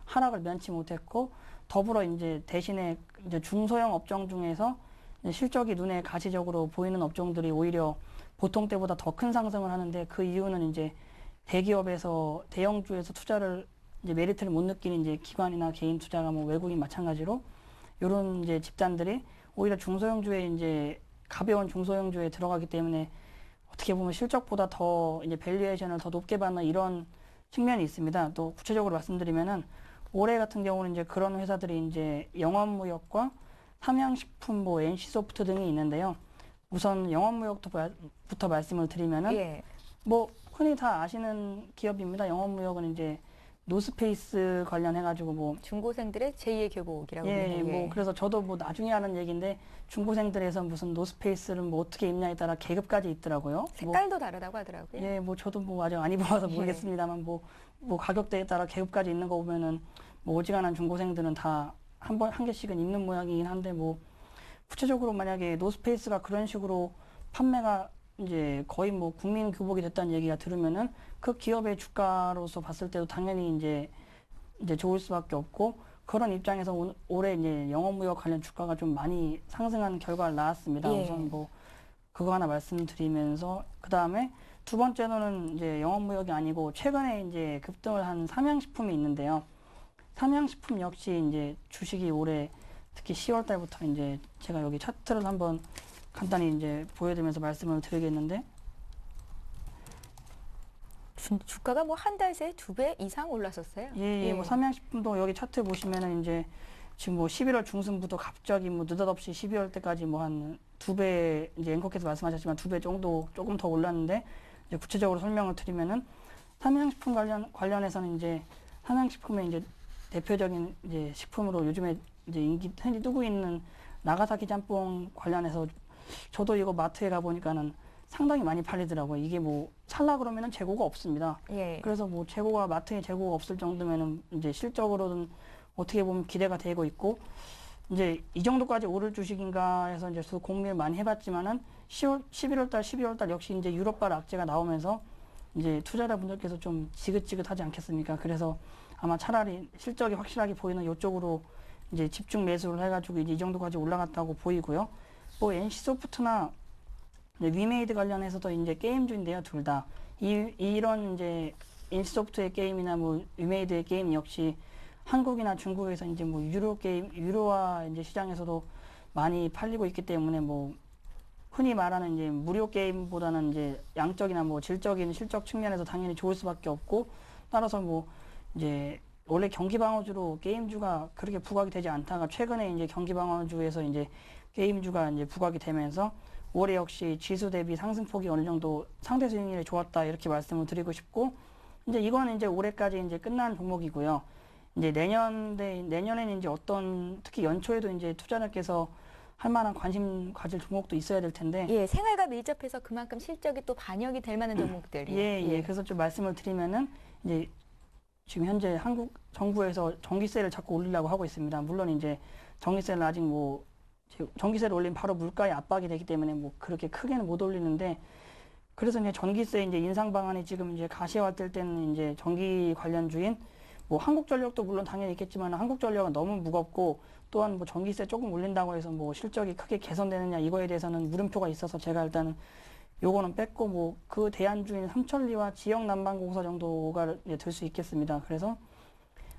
하락을 면치 못했고 더불어 이제 대신에 이제 중소형 업종 중에서 이제 실적이 눈에 가시적으로 보이는 업종들이 오히려 보통 때보다 더 큰 상승을 하는데 그 이유는 이제 대기업에서 대형주에서 투자를 이제 메리트를 못 느끼는 이제 기관이나 개인 투자가 외국인 마찬가지로 이런 이제 집단들이 오히려 중소형주에 이제 가벼운 중소형주에 들어가기 때문에 어떻게 보면 실적보다 더 이제 밸류에이션을 더 높게 받는 이런 측면이 있습니다. 또 구체적으로 말씀드리면은 올해 같은 경우는 이제 그런 회사들이 이제 영업무역과 삼양식품, NC소프트 등이 있는데요. 우선 영업무역부터 말씀을 드리면은 예. 흔히 다 아시는 기업입니다. 영업무역은 이제 노스페이스 관련해가지고 중고생들의 제2의 교복이라고 예, 그러네요. 그래서 저도 나중에 하는 얘기인데 중고생들에서 무슨 노스페이스를 어떻게 입냐에 따라 계급까지 있더라고요. 색깔도 다르다고 하더라고요. 예, 저도 아직 안 입어봐서 모르겠습니다만 가격대에 따라 계급까지 있는 거 보면은 오지간한 중고생들은 다 한 개씩은 입는 모양이긴 한데 구체적으로 만약에 노스페이스가 그런 식으로 판매가 이제 거의 국민 교복이 됐다는 얘기가 들으면은 그 기업의 주가로서 봤을 때도 당연히 이제 좋을 수밖에 없고 그런 입장에서 올해 이제 영업무역 관련 주가가 좀 많이 상승하는 결과를 낳았습니다. 예. 우선 그거 하나 말씀드리면서 그 다음에 두 번째로는 이제 영업무역이 아니고 최근에 이제 급등을 한 삼양식품이 있는데요. 삼양식품 역시 이제 주식이 올해 특히 10월 달부터 이제 제가 여기 차트를 한번 간단히 이제 보여드리면서 말씀을 드리겠는데 주가가 한 달 새에 2배 이상 올랐었어요. 예, 삼양식품도 여기 차트 보시면은 이제 지금 뭐 11월 중순부터 갑자기 뭐 느닷없이 12월 때까지 뭐 한 2배, 이제 앵커께서 말씀하셨지만 2배 정도 조금 더 올랐는데, 이제 구체적으로 설명을 드리면은 삼양식품 관련해서는 이제 삼양식품의 이제 대표적인 이제 식품으로 요즘에 이제 인기 흔히 뜨고 있는 나가사키 짬뽕 관련해서 저도 이거 마트에 가 보니까는 상당히 많이 팔리더라고요. 이게 뭐 살라 그러면은 재고가 없습니다. 예. 그래서 뭐 마트에 재고가 없을 정도면은 이제 실적으로는 어떻게 보면 기대가 되고 있고, 이제 이 정도까지 오를 주식인가 해서 이제 저도 고민을 많이 해봤지만은 11월 달, 12월 달 역시 이제 유럽발 악재가 나오면서 이제 투자자분들께서 좀 지긋지긋하지 않겠습니까? 그래서 아마 차라리 실적이 확실하게 보이는 이쪽으로 이제 집중 매수를 해가지고 이제 이 정도까지 올라갔다고 보이고요. 뭐 NC소프트나 위메이드 관련해서도 이제 게임주인데요, 둘 다. 이런 이제 NC소프트의 게임이나 뭐 위메이드의 게임 역시 한국이나 중국에서 이제 뭐 유로화 이제 시장에서도 많이 팔리고 있기 때문에 뭐 흔히 말하는 이제 무료 게임보다는 이제 양적이나 뭐 질적인 실적 측면에서 당연히 좋을 수밖에 없고, 따라서 뭐 이제 원래 경기 방어주로 게임주가 그렇게 부각이 되지 않다가 최근에 이제 경기 방어주에서 이제 게임주가 이제 부각이 되면서 올해 역시 지수 대비 상승폭이 어느 정도 상대 수익률이 좋았다 이렇게 말씀을 드리고 싶고, 이제 이거는 이제 올해까지 이제 끝난 종목이고요. 이제 내년에는 이제 특히 연초에도 이제 투자자께서 할 만한 관심 가질 종목도 있어야 될 텐데. 예, 생활과 밀접해서 그만큼 실적이 또 반영이 될 만한 종목들이. 예. 그래서 좀 말씀을 드리면은 이제 지금 현재 한국 정부에서 전기세를 자꾸 올리려고 하고 있습니다. 물론 이제 전기세는 아직 뭐 전기세를 올리면 바로 물가에 압박이 되기 때문에 뭐 그렇게 크게는 못 올리는데, 그래서 이제 전기세 이제 인상 방안이 지금 이제 가시화될 때는 이제 전기 관련주인 뭐 한국전력도 물론 당연히 있겠지만 한국전력은 너무 무겁고, 또한 뭐 전기세 조금 올린다고 해서 뭐 실적이 크게 개선되느냐 이거에 대해서는 물음표가 있어서 제가 일단은 요거는 뺐고, 뭐 그 대안주인 삼천리와 지역난방공사 정도가 될 수 있겠습니다. 그래서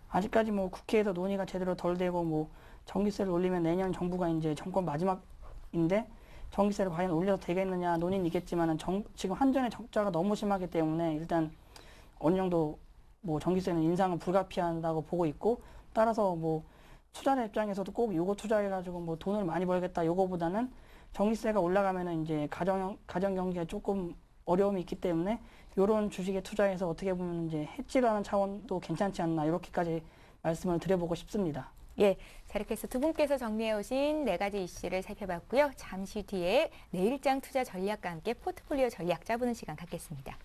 아직까지 뭐 국회에서 논의가 제대로 덜 되고, 뭐 전기세를 올리면 내년 정부가 이제 정권 마지막인데 전기세를 과연 올려도 되겠느냐 논의는 있겠지만은 지금 한전의 적자가 너무 심하기 때문에 일단 어느 정도 뭐 전기세는 인상은 불가피하다고 보고 있고, 따라서 뭐 투자자 입장에서도 꼭 요거 투자해가지고 뭐 돈을 많이 벌겠다 요거보다는 전기세가 올라가면은 이제 가정 경기가 조금 어려움이 있기 때문에 요런 주식에 투자해서 어떻게 보면 이제 해지라는 차원도 괜찮지 않나, 이렇게까지 말씀을 드려보고 싶습니다. 예, 자 이렇게 해서 두 분께서 정리해 오신 네 가지 이슈를 살펴봤고요. 잠시 뒤에 내일장 투자 전략과 함께 포트폴리오 전략 짜보는 시간 갖겠습니다.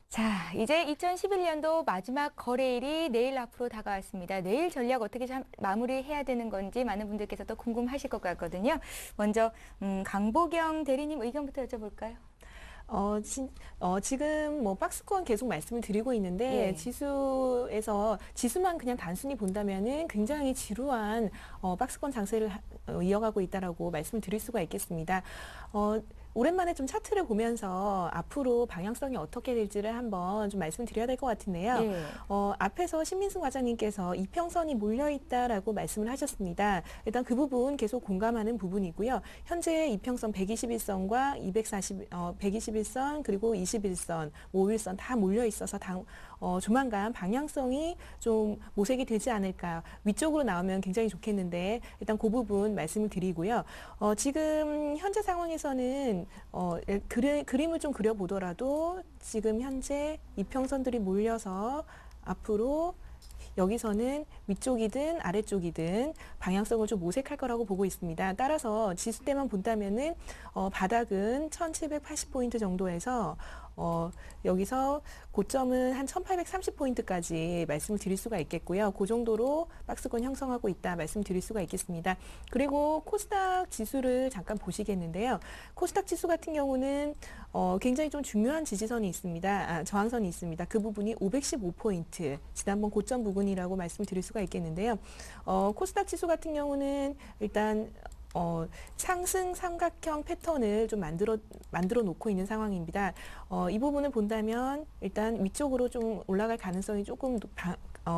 자, 이제 2011년도 마지막 거래일이 내일 앞으로 다가왔습니다. 내일 전략 어떻게 마무리해야 되는 건지 많은 분들께서 또 궁금하실 것 같거든요. 먼저 강보경 대리님 의견부터 여쭤볼까요? 지금 뭐 박스권 계속 말씀을 드리고 있는데 예. 지수만 그냥 단순히 본다면은 굉장히 지루한 박스권 장세를 이어가고 있다라고 말씀을 드릴 수가 있겠습니다. 오랜만에 좀 차트를 보면서 앞으로 방향성이 어떻게 될지를 한번 좀 말씀드려야 될 것 같은데요. 예. 앞에서 신민승 과장님께서 이평선이 몰려있다라고 말씀을 하셨습니다. 일단 그 부분 계속 공감하는 부분이고요. 현재 이평선 121선과 121선 그리고 21선, 51선 다 몰려있어서 조만간 방향성이 좀 모색이 되지 않을까. 위쪽으로 나오면 굉장히 좋겠는데 일단 그 부분 말씀을 드리고요. 지금 현재 상황에서는 그림을 좀 그려보더라도 지금 현재 이평선들이 몰려서 앞으로 여기서는 위쪽이든 아래쪽이든 방향성을 좀 모색할 거라고 보고 있습니다. 따라서 지수대만 본다면은 바닥은 1780포인트 정도에서 여기서 고점은 한 1830포인트까지 말씀을 드릴 수가 있겠고요. 그 정도로 박스권 형성하고 있다 말씀드릴 수가 있겠습니다. 그리고 코스닥 지수를 잠깐 보시겠는데요. 코스닥 지수 같은 경우는 굉장히 좀 중요한 지지선이 있습니다. 저항선이 있습니다. 그 부분이 515포인트, 지난번 고점 부분이라고 말씀드릴 수가 있겠는데요. 코스닥 지수 같은 경우는 일단 상승 삼각형 패턴을 좀 만들어 놓고 있는 상황입니다. 이 부분을 본다면 일단 위쪽으로 좀 올라갈 가능성이 조금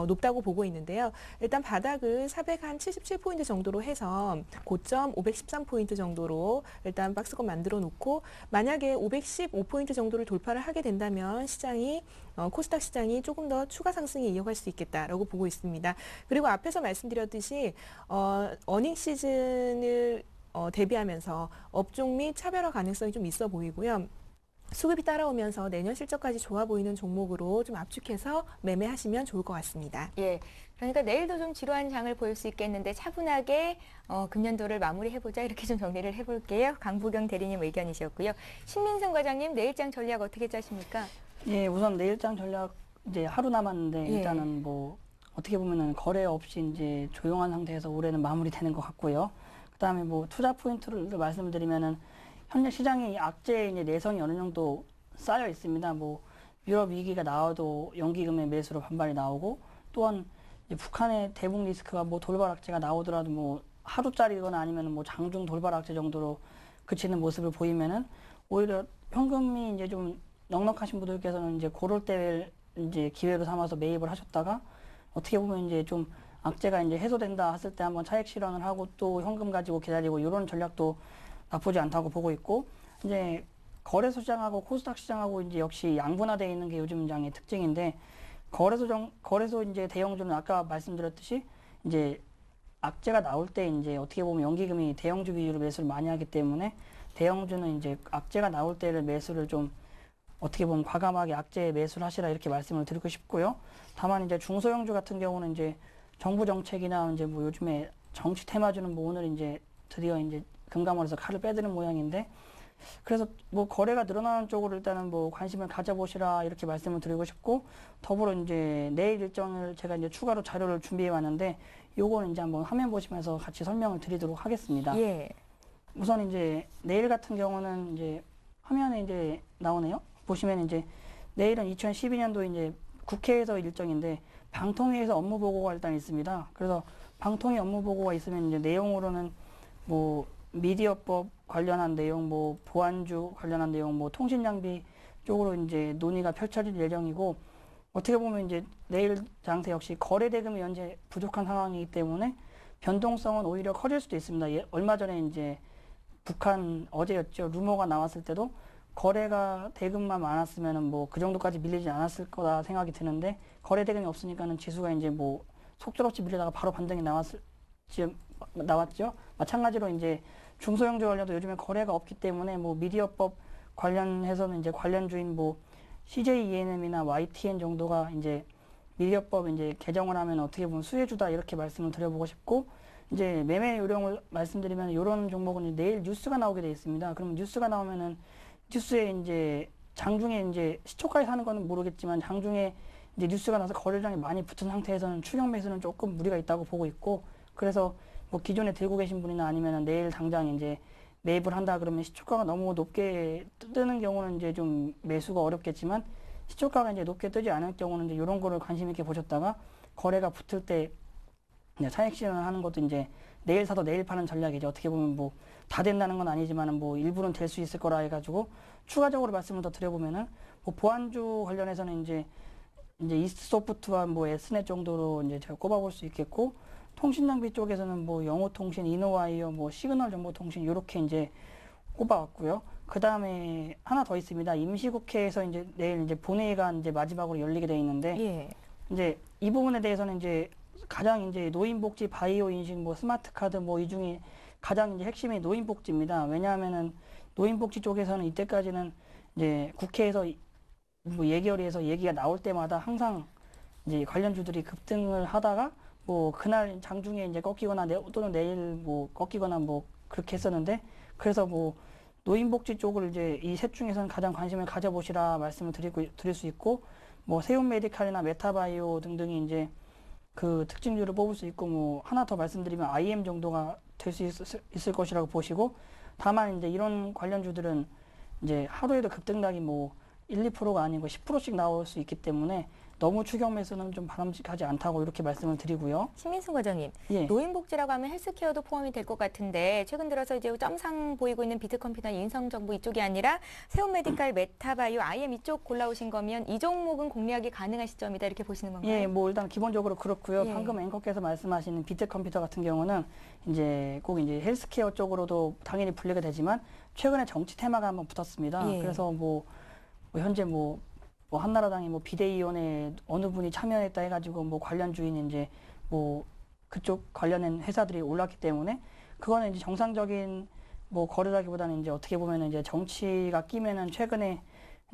높다고 보고 있는데요. 일단 바닥을 477포인트 정도로 해서 고점 513포인트 정도로 일단 박스권 만들어 놓고 만약에 515포인트 정도를 돌파를 하게 된다면 시장이 코스닥 시장이 조금 더 추가 상승에 이어갈 수 있겠다라고 보고 있습니다. 그리고 앞에서 말씀드렸듯이 어닝 시즌을 대비하면서 업종 및 차별화 가능성이 좀 있어 보이고요. 수급이 따라오면서 내년 실적까지 좋아 보이는 종목으로 좀 압축해서 매매하시면 좋을 것 같습니다. 예. 그러니까 내일도 좀 지루한 장을 보일 수 있겠는데 차분하게 금년도를 마무리해보자 이렇게 좀 정리를 해볼게요. 강부경 대리님 의견이셨고요. 신민성 과장님 내일장 전략 어떻게 짜십니까? 예, 우선 내일장 전략 이제 하루 남았는데 예. 일단은 뭐 어떻게 보면은 거래 없이 이제 조용한 상태에서 올해는 마무리되는 것 같고요. 그다음에 뭐 투자 포인트를 말씀드리면은 현재 시장의 악재 이제 내성이 어느 정도 쌓여 있습니다. 뭐 유럽 위기가 나와도 연기금의 매수로 반발이 나오고 또한 이제 북한의 대북 리스크가 뭐 돌발 악재가 나오더라도 뭐 하루짜리거나 아니면 뭐 장중 돌발 악재 정도로 그치는 모습을 보이면은 오히려 현금이 이제 좀 넉넉하신 분들께서는 이제 고럴 때를 이제 기회로 삼아서 매입을 하셨다가 어떻게 보면 이제 좀 악재가 이제 해소된다 했을 때 한번 차익 실현을 하고 또 현금 가지고 기다리고 이런 전략도 나쁘지 않다고 보고 있고 이제 거래소 시장하고 코스닥 시장하고 이제 역시 양분화되어 있는 게 요즘 장의 특징인데 거래소 이제 대형주는 아까 말씀드렸듯이 이제 악재가 나올 때 이제 어떻게 보면 연기금이 대형주 위주로 매수를 많이 하기 때문에 대형주는 이제 악재가 나올 때를 매수를 좀 어떻게 보면 과감하게 악재에 매수를 하시라 이렇게 말씀을 드리고 싶고요. 다만 이제 중소형주 같은 경우는 이제 정부 정책이나 이제 뭐 요즘에 정치 테마주는 뭐 오늘 이제 드디어 이제 금감원에서 칼을 빼드는 모양인데 그래서 뭐 거래가 늘어나는 쪽으로 일단은 뭐 관심을 가져보시라 이렇게 말씀을 드리고 싶고 더불어 이제 내일 일정을 제가 이제 추가로 자료를 준비해 왔는데 요거는 이제 한번 화면 보시면서 같이 설명을 드리도록 하겠습니다. 예. 우선 이제 내일 같은 경우는 이제 화면에 이제 나오네요. 보시면 이제 내일은 2012년도 이제 국회에서 일정인데 방통위에서 업무 보고가 일단 있습니다. 그래서 방통위 업무 보고가 있으면 이제 내용으로는 뭐 미디어법 관련한 내용, 뭐 보안주 관련한 내용, 뭐 통신장비 쪽으로 이제 논의가 펼쳐질 예정이고 어떻게 보면 이제 내일 장세 역시 거래 대금이 현재 부족한 상황이기 때문에 변동성은 오히려 커질 수도 있습니다. 얼마 전에 이제 북한 어제였죠. 루머가 나왔을 때도 거래가 대금만 많았으면은 뭐 그 정도까지 밀리지 않았을 거다 생각이 드는데 거래 대금이 없으니까는 지수가 이제 뭐 속절없이 밀리다가 바로 반등이 나왔죠. 마찬가지로 이제 중소형주 관련도 요즘에 거래가 없기 때문에 뭐 미디어법 관련해서는 이제 관련주인 뭐 CJ ENM이나 YTN 정도가 이제 미디어법 이제 개정을 하면 어떻게 보면 수혜주다 이렇게 말씀을 드려보고 싶고 이제 매매 요령을 말씀드리면 이런 종목은 내일 뉴스가 나오게 돼 있습니다. 그러면 뉴스가 나오면은 뉴스에 이제 장중에 이제 시초가에 사는 거는 모르겠지만 장중에 이제 뉴스가 나서 거래량이 많이 붙은 상태에서는 추격 매수는 조금 무리가 있다고 보고 있고 그래서 뭐 기존에 들고 계신 분이나 아니면 내일 당장 이제 매입을 한다 그러면 시초가가 너무 높게 뜨는 경우는 이제 좀 매수가 어렵겠지만 시초가가 이제 높게 뜨지 않을 경우는 이제 이런 거를 관심 있게 보셨다가 거래가 붙을 때 차익 실현을 하는 것도 이제 내일 사도 내일 파는 전략이죠. 어떻게 보면 뭐 다 된다는 건 아니지만은 뭐 일부는 될 수 있을 거라 해가지고 추가적으로 말씀을 더 드려보면은 뭐 보안주 관련해서는 이제 이스트소프트와 뭐 S넷 정도로 이제 제가 꼽아볼 수 있겠고 통신장비 쪽에서는 뭐 영호통신, 이노와이어, 뭐 시그널정보통신 이렇게 이제 꼽아왔고요. 그 다음에 하나 더 있습니다. 임시국회에서 이제 내일 이제 본회의가 이제 마지막으로 열리게 돼 있는데 예. 이제 이 부분에 대해서는 이제 가장 이제 노인복지, 바이오 인식, 뭐 스마트카드 뭐 이 중에 가장 이제 핵심이 노인복지입니다. 왜냐하면은 노인복지 쪽에서는 이때까지는 이제 국회에서 뭐 예결위에서 얘기가 나올 때마다 항상 이제 관련주들이 급등을 하다가 뭐 그날 장중에 이제 꺾이거나 또는 내일 뭐 꺾이거나 뭐 그렇게 했었는데 그래서 뭐 노인복지 쪽을 이제 이 셋 중에서는 가장 관심을 가져보시라 말씀을 드릴 수 있고 뭐 세움 메디칼이나 메타바이오 등등이 이제 그 특징주를 뽑을 수 있고 뭐 하나 더 말씀드리면 IM 정도가 될 수 있을 것이라고 보시고 다만 이제 이런 관련주들은 이제 하루에도 급등락이 뭐 1, 2%가 아니고 10%씩 나올 수 있기 때문에 너무 추격 매수는 좀 바람직하지 않다고 이렇게 말씀을 드리고요. 신민승 과장님, 예. 노인복지라고 하면 헬스케어도 포함이 될 것 같은데 최근 들어서 이제 점상 보이고 있는 비트컴퓨터, 인성정보 이쪽이 아니라 세온메디칼, 메타바이오, IM 이쪽 골라오신 거면 이 종목은 공략이 가능한 시점이다 이렇게 보시는 건가요? 예, 뭐 일단 기본적으로 그렇고요. 예. 방금 앵커께서 말씀하시는 비트컴퓨터 같은 경우는 이제 꼭 이제 헬스케어 쪽으로도 당연히 분류가 되지만 최근에 정치 테마가 한번 붙었습니다. 예. 그래서 뭐 현재 뭐 한나라당이 뭐 비대위원회 어느 분이 참여했다 해가지고 뭐 관련 주인 이제 뭐 그쪽 관련된 회사들이 올랐기 때문에 그거는 이제 정상적인 뭐 거래라기보다는 이제 어떻게 보면은 이제 정치가 끼면은 최근에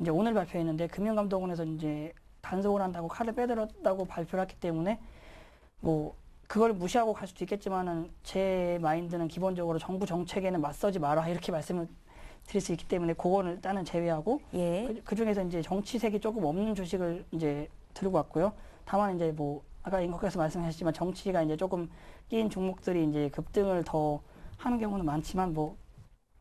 이제 오늘 발표했는데 금융감독원에서 이제 단속을 한다고 칼을 빼들었다고 발표를 했기 때문에 뭐 그걸 무시하고 갈 수도 있겠지만은 제 마인드는 기본적으로 정부 정책에는 맞서지 마라 이렇게 말씀을 드릴 수 있기 때문에 그거는 일단은 제외하고 예. 그 중에서 이제 정치색이 조금 없는 주식을 이제 들고 왔고요. 다만 이제 뭐 아까 앵커께서 말씀하셨지만 정치가 이제 조금 끼인 종목들이 이제 급등을 더 하는 경우는 많지만 뭐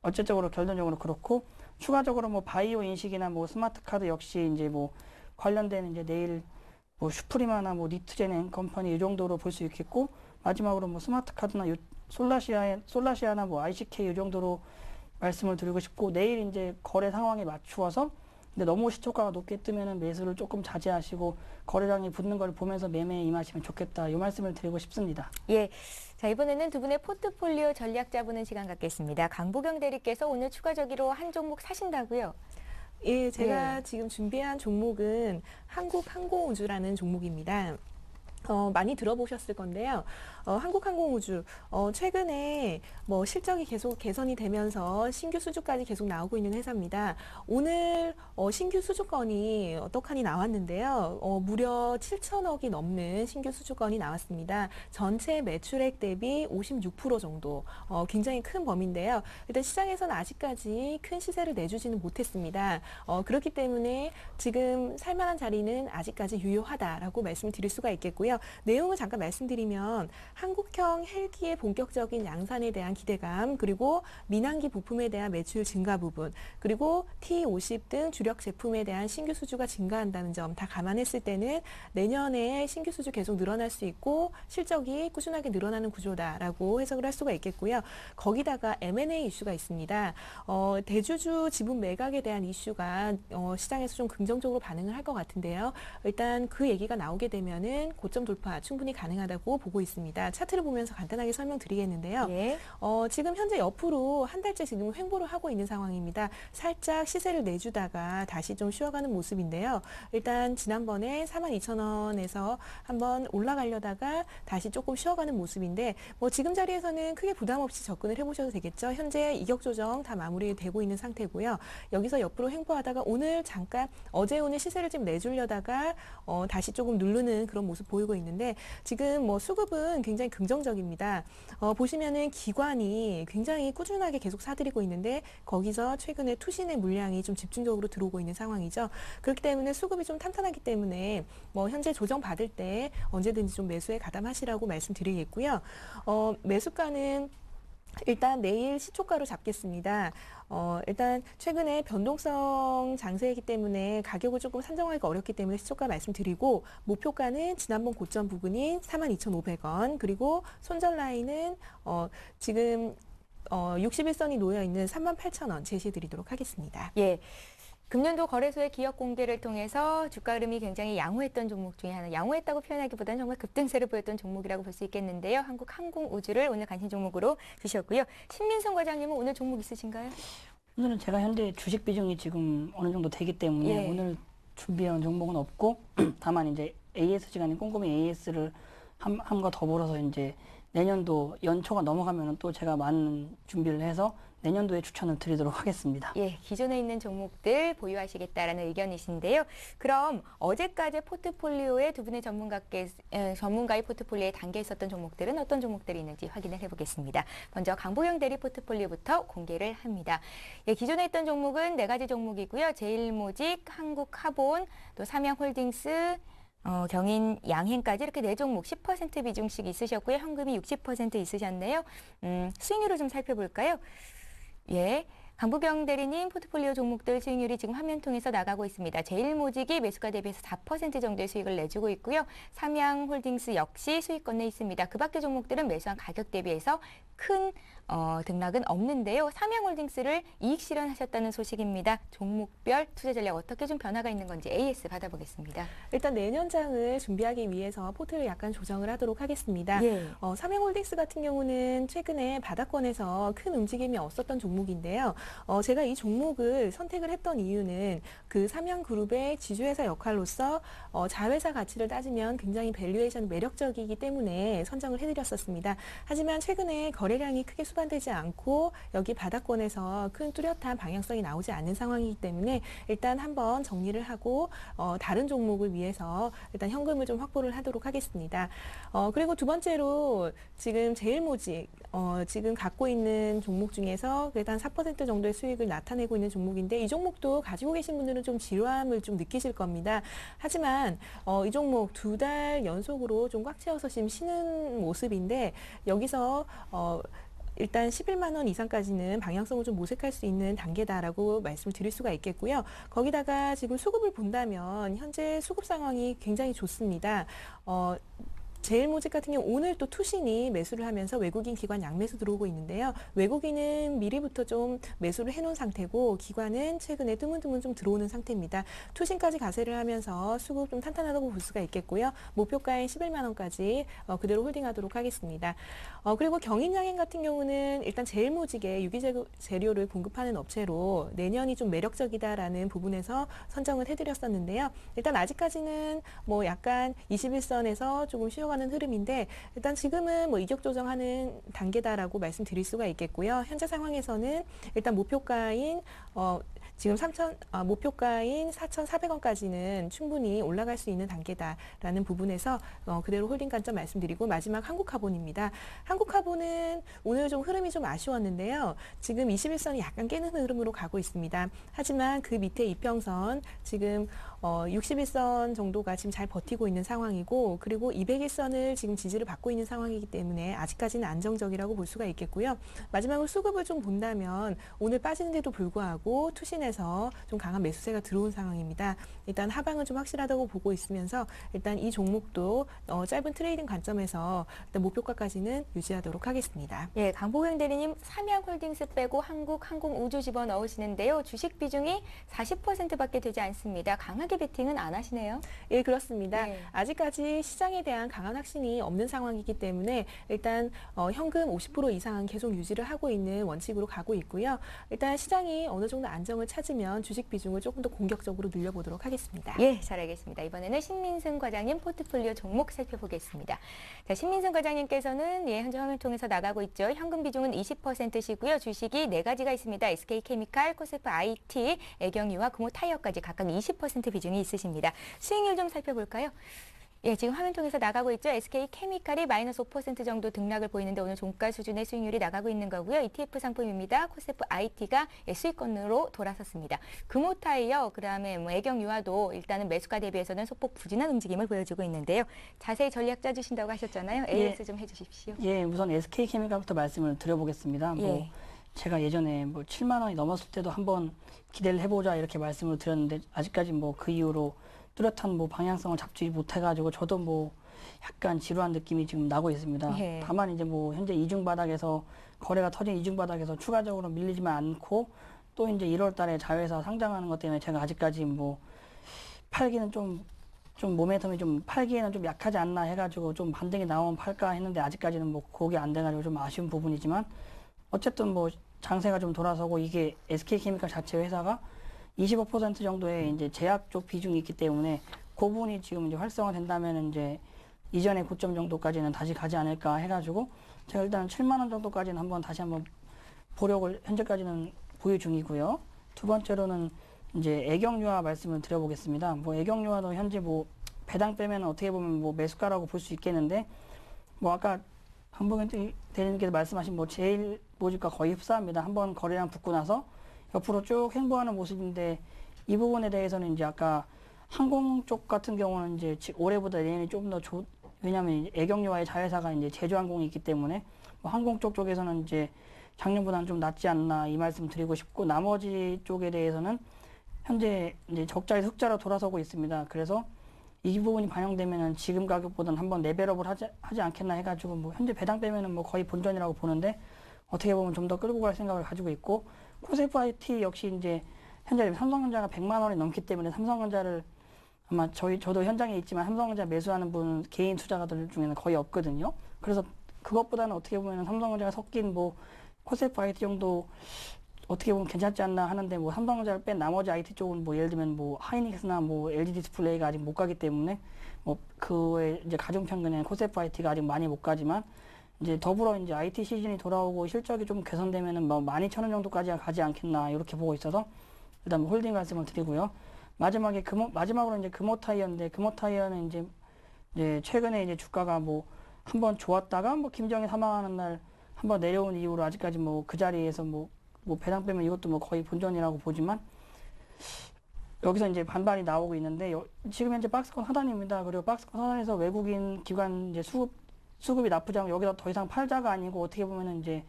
어쨌적으로 결론적으로 그렇고 추가적으로 뭐 바이오 인식이나 뭐 스마트 카드 역시 이제 뭐 관련된 이제 내일 뭐 슈프리마나 뭐 니트젠 앤 컴퍼니 이 정도로 볼 수 있겠고 마지막으로 뭐 스마트 카드나 솔라시아나 뭐 ICK 이 정도로 말씀을 드리고 싶고 내일 이제 거래 상황에 맞추어서 근데 너무 시초가가 높게 뜨면은 매수를 조금 자제하시고 거래량이 붙는 걸 보면서 매매에 임하시면 좋겠다 이 말씀을 드리고 싶습니다. 예. 자, 이번에는 두 분의 포트폴리오 전략 짜보는 시간 갖겠습니다. 강보경 대리께서 오늘 추가적으로 한 종목 사신다고요? 예, 제가 지금 준비한 종목은 한국항공우주라는 종목입니다. 많이 들어보셨을 건데요. 한국항공우주 최근에 뭐 실적이 계속 개선이 되면서 신규 수주까지 계속 나오고 있는 회사입니다. 오늘 신규 수주건이 떡하니 나왔는데요. 무려 7천억이 넘는 신규 수주건이 나왔습니다. 전체 매출액 대비 56% 정도 굉장히 큰 범위인데요. 일단 시장에서는 아직까지 큰 시세를 내주지는 못했습니다. 그렇기 때문에 지금 살만한 자리는 아직까지 유효하다라고 말씀을 드릴 수가 있겠고요. 내용을 잠깐 말씀드리면 한국형 헬기의 본격적인 양산에 대한 기대감, 그리고 민항기 부품에 대한 매출 증가 부분, 그리고 T50 등 주력 제품에 대한 신규 수주가 증가한다는 점 다 감안했을 때는 내년에 신규 수주 계속 늘어날 수 있고 실적이 꾸준하게 늘어나는 구조다라고 해석을 할 수가 있겠고요. 거기다가 M&A 이슈가 있습니다. 대주주 지분 매각에 대한 이슈가 시장에서 좀 긍정적으로 반응을 할 것 같은데요. 일단 그 얘기가 나오게 되면은 고점 돌파 충분히 가능하다고 보고 있습니다. 차트를 보면서 간단하게 설명드리겠는데요. 예. 지금 현재 옆으로 한 달째 지금 횡보를 하고 있는 상황입니다. 살짝 시세를 내주다가 다시 좀 쉬어가는 모습인데요. 일단 지난번에 42,000원에서 한번 올라가려다가 다시 조금 쉬어가는 모습인데 뭐 지금 자리에서는 크게 부담 없이 접근을 해보셔도 되겠죠. 현재 이격 조정 다 마무리되고 있는 상태고요. 여기서 옆으로 횡보하다가 오늘 잠깐 어제 오늘 시세를 좀 내주려다가 다시 조금 누르는 그런 모습 보이고 있는데 지금 뭐 수급은 굉장히 긍정적입니다. 보시면은 기관이 굉장히 꾸준하게 계속 사들이고 있는데 거기서 최근에 투신의 물량이 좀 집중적으로 들어오고 있는 상황이죠. 그렇기 때문에 수급이 좀 탄탄하기 때문에 뭐 현재 조정 받을 때 언제든지 좀 매수에 가담하시라고 말씀드리겠고요. 매수가는 일단 내일 시초가로 잡겠습니다. 일단 최근에 변동성 장세이기 때문에 가격을 조금 산정하기가 어렵기 때문에 시초가 말씀드리고 목표가는 지난번 고점 부근인 42,500원 그리고 손절 라인은 지금 61선이 놓여 있는 38,000원 제시해 드리도록 하겠습니다. 예. 금년도 거래소의 기업 공개를 통해서 주가 흐름이 굉장히 양호했던 종목 중에 하나, 양호했다고 표현하기보다는 정말 급등세를 보였던 종목이라고 볼 수 있겠는데요. 한국항공우주를 오늘 관심 종목으로 주셨고요. 신민성 과장님은 오늘 종목 있으신가요? 오늘은 제가 현재 주식 비중이 지금 어느 정도 되기 때문에 예. 오늘 준비한 종목은 없고 다만 이제 AS 시간에 꼼꼼히 AS를 함과 더불어서 이제 내년도 연초가 넘어가면 또 제가 많은 준비를 해서 내년도에 추천을 드리도록 하겠습니다. 예, 기존에 있는 종목들 보유하시겠다라는 의견이신데요. 그럼 어제까지 포트폴리오에 두 분의 전문가의 포트폴리오에 담겨 있었던 종목들은 어떤 종목들이 있는지 확인을 해보겠습니다. 먼저 강보경 대리 포트폴리오부터 공개를 합니다. 예, 기존에 있던 종목은 4가지 종목이고요. 제일모직, 한국카본, 또 삼양홀딩스, 경인 양행까지 이렇게 4종목 10% 비중씩 있으셨고요. 현금이 60% 있으셨네요. 수익률을 좀 살펴볼까요? 예, 강부경 대리님 포트폴리오 종목들 수익률이 지금 화면 통해서 나가고 있습니다. 제일모직이 매수가 대비해서 4% 정도의 수익을 내주고 있고요. 삼양홀딩스 역시 수익권 내 있습니다. 그 밖의 종목들은 매수한 가격 대비해서 큰 등락은 없는데요. 삼양홀딩스를 이익 실현하셨다는 소식입니다. 종목별 투자 전략 어떻게 좀 변화가 있는 건지 AS 받아보겠습니다. 일단 내년장을 준비하기 위해서 포트를 약간 조정을 하도록 하겠습니다. 예. 삼양홀딩스 같은 경우는 최근에 바닥권에서 큰 움직임이 없었던 종목인데요. 제가 이 종목을 선택을 했던 이유는 그 삼양그룹의 지주회사 역할로서 자회사 가치를 따지면 굉장히 밸류에이션 매력적이기 때문에 선정을 해드렸었습니다. 하지만 최근에 거래량이 크게 수반되지 않고 여기 바닥권에서 큰 뚜렷한 방향성이 나오지 않는 상황이기 때문에 일단 한번 정리를 하고 다른 종목을 위해서 일단 현금을 좀 확보를 하도록 하겠습니다. 그리고 두 번째로 지금 제일모직 지금 갖고 있는 종목 중에서 그래도 한 4% 정도의 수익을 나타내고 있는 종목인데 이 종목도 가지고 계신 분들은 좀 지루함을 좀 느끼실 겁니다. 하지만 이 종목 2달 연속으로 좀 꽉 채워서 지금 쉬는 모습인데 여기서 일단 11만 원 이상까지는 방향성을 좀 모색할 수 있는 단계다라고 말씀을 드릴 수가 있겠고요. 거기다가 지금 수급을 본다면 현재 수급 상황이 굉장히 좋습니다. 제일모직 같은 경우 오늘 또 투신이 매수를 하면서 외국인 기관 양매수 들어오고 있는데요. 외국인은 미리부터 좀 매수를 해놓은 상태고 기관은 최근에 드문드문 좀 들어오는 상태입니다. 투신까지 가세를 하면서 수급 좀 탄탄하다고 볼 수가 있겠고요. 목표가인 11만 원까지 그대로 홀딩하도록 하겠습니다. 그리고 경인양행 같은 경우는 일단 제일모직에 유기재료를 공급하는 업체로 내년이 좀 매력적이다라는 부분에서 선정을 해드렸었는데요. 일단 아직까지는 뭐 약간 21선에서 조금 쉬어가는 흐름인데 일단 지금은 뭐 이격 조정하는 단계다라고 말씀드릴 수가 있겠고요. 현재 상황에서는 일단 목표가인 지금 목표가인 4,400원까지는 충분히 올라갈 수 있는 단계다라는 부분에서 그대로 홀딩 관점 말씀드리고 마지막 한국카본입니다. 한국카본은 오늘 좀 흐름이 좀 아쉬웠는데요. 지금 21선이 약간 깨는 흐름으로 가고 있습니다. 하지만 그 밑에 이평선 지금 61선 정도가 지금 잘 버티고 있는 상황이고 그리고 201선을 지금 지지를 받고 있는 상황이기 때문에 아직까지는 안정적이라고 볼 수가 있겠고요. 마지막으로 수급을 좀 본다면 오늘 빠지는데도 불구하고 투신해서 좀 강한 매수세가 들어온 상황입니다. 일단 하방은 좀 확실하다고 보고 있으면서 일단 이 종목도 짧은 트레이딩 관점에서 일단 목표가까지는 유지하도록 하겠습니다. 예, 강보경 대리님 삼양홀딩스 빼고 항공 우주 집어 넣으시는데요. 주식 비중이 40%밖에 되지 않습니다. 강하게 베팅은 안 하시네요. 예, 그렇습니다. 네. 아직까지 시장에 대한 강한 확신이 없는 상황이기 때문에 일단 현금 50% 이상은 계속 유지를 하고 있는 원칙으로 가고 있고요. 일단 시장이 어느 정도 안정을 찾으면 주식 비중을 조금 더 공격적으로 늘려보도록 하겠습니다. 예, 잘 알겠습니다. 이번에는 신민승 과장님 포트폴리오 종목 살펴보겠습니다. 자, 신민승 과장님께서는 현재 화면 통해서 나가고 있죠. 현금 비중은 20%시고요. 주식이 4가지가 있습니다. SK케미칼, 코세프 IT, 애경유와 금호타이어까지 각각 20% 비중이 있으십니다. 수익률 좀 살펴볼까요? 예, 지금 화면 통해서 나가고 있죠. SK케미칼이 마이너스 5% 정도 등락을 보이는데 오늘 종가 수준의 수익률이 나가고 있는 거고요. ETF 상품입니다. 코세프 IT가 수익권으로 돌아섰습니다. 금호타이어, 그다음에 애경유화도 일단은 매수가 대비해서는 소폭 부진한 움직임을 보여주고 있는데요. 자세히 전략 짜주신다고 하셨잖아요. AS 좀 해주십시오. 예, 우선 SK케미칼부터 말씀을 드려보겠습니다. 제가 예전에 7만 원이 넘었을 때도 한번 기대를 해보자 이렇게 말씀을 드렸는데 아직까지 그 이후로 뚜렷한 방향성을 잡지 못해가지고 저도 약간 지루한 느낌이 지금 나고 있습니다. 예. 다만 이제 현재 이중 바닥에서 거래가 터진 이중 바닥에서 추가적으로 밀리지만 않고 또 이제 1월 달에 자회사 상장하는 것 때문에 제가 아직까지 팔기는 좀 모멘텀이 좀 팔기에는 좀 약하지 않나 해가지고 좀 반등이 나오면 팔까 했는데 아직까지는 그게 안 돼가지고 좀 아쉬운 부분이지만 어쨌든 장세가 좀 돌아서고 이게 SK케미칼 자체 회사가 25% 정도의 이제 제약 쪽 비중이 있기 때문에 그 부분이 지금 이제 활성화된다면 이제 이전의 고점 정도까지는 다시 가지 않을까 해가지고 제가 일단 7만 원 정도까지는 다시 한번 보력을 현재까지는 보유 중이고요. 두 번째로는 이제 애경유화 말씀을 드려보겠습니다. 애경유화도 현재 배당 빼면 어떻게 보면 매수가라고 볼 수 있겠는데 아까 강보경 대리님께서 말씀하신 제일모직과 거의 흡사합니다. 한번 거래량 붙고 나서 옆으로 쭉 횡보하는 모습인데 이 부분에 대해서는 이제 아까 항공 쪽 같은 경우는 이제 올해보다 내년이 좀 더 왜냐하면 애경유화의 자회사가 이제 제주항공이 있기 때문에 항공 쪽에서는 이제 작년보다는 좀 낫지 않나 이 말씀 드리고 싶고, 나머지 쪽에 대해서는 현재 이제 적자에서 흑자로 돌아서고 있습니다. 그래서 이 부분이 반영되면은 지금 가격보다는 한번 레벨업을 하지 않겠나 해가지고, 뭐 현재 배당 빼면은 뭐 거의 본전이라고 보는데, 어떻게 보면 좀 더 끌고 갈 생각을 가지고 있고, 코세프 IT 역시 이제 현재 삼성전자가 100만 원이 넘기 때문에 삼성전자를 아마 저도 현장에 있지만 삼성전자 매수하는 분 개인 투자가들 중에는 거의 없거든요. 그래서 그것보다는 어떻게 보면 삼성전자가 섞인 뭐 코세프 IT 정도 어떻게 보면 괜찮지 않나 하는데, 뭐 삼성전자를 뺀 나머지 IT 쪽은 뭐 예를 들면 뭐 하이닉스나 뭐 LG 디스플레이가 아직 못 가기 때문에 뭐 그외 이제 가중평균에 코세프 IT가 아직 많이 못 가지만, 이제 더불어 이제 IT 시즌이 돌아오고 실적이 좀 개선되면은 뭐 12,000원 정도까지 가지 않겠나 이렇게 보고 있어서 일단 뭐 홀딩 말씀을 드리고요. 마지막으로 이제 금호타이어인데, 금호타이어는 이제 최근에 이제 주가가 뭐 한번 좋았다가 뭐 김정일 사망하는 날 한번 내려온 이후로 아직까지 뭐 그 자리에서 뭐 배당 빼면 이것도 뭐 거의 본전이라고 보지만, 여기서 이제 반발이 나오고 있는데, 지금 현재 박스권 하단입니다. 그리고 박스권 하단에서 외국인 기관 이제 수급이 나쁘지 않고, 여기서 더 이상 팔자가 아니고 어떻게 보면은 이제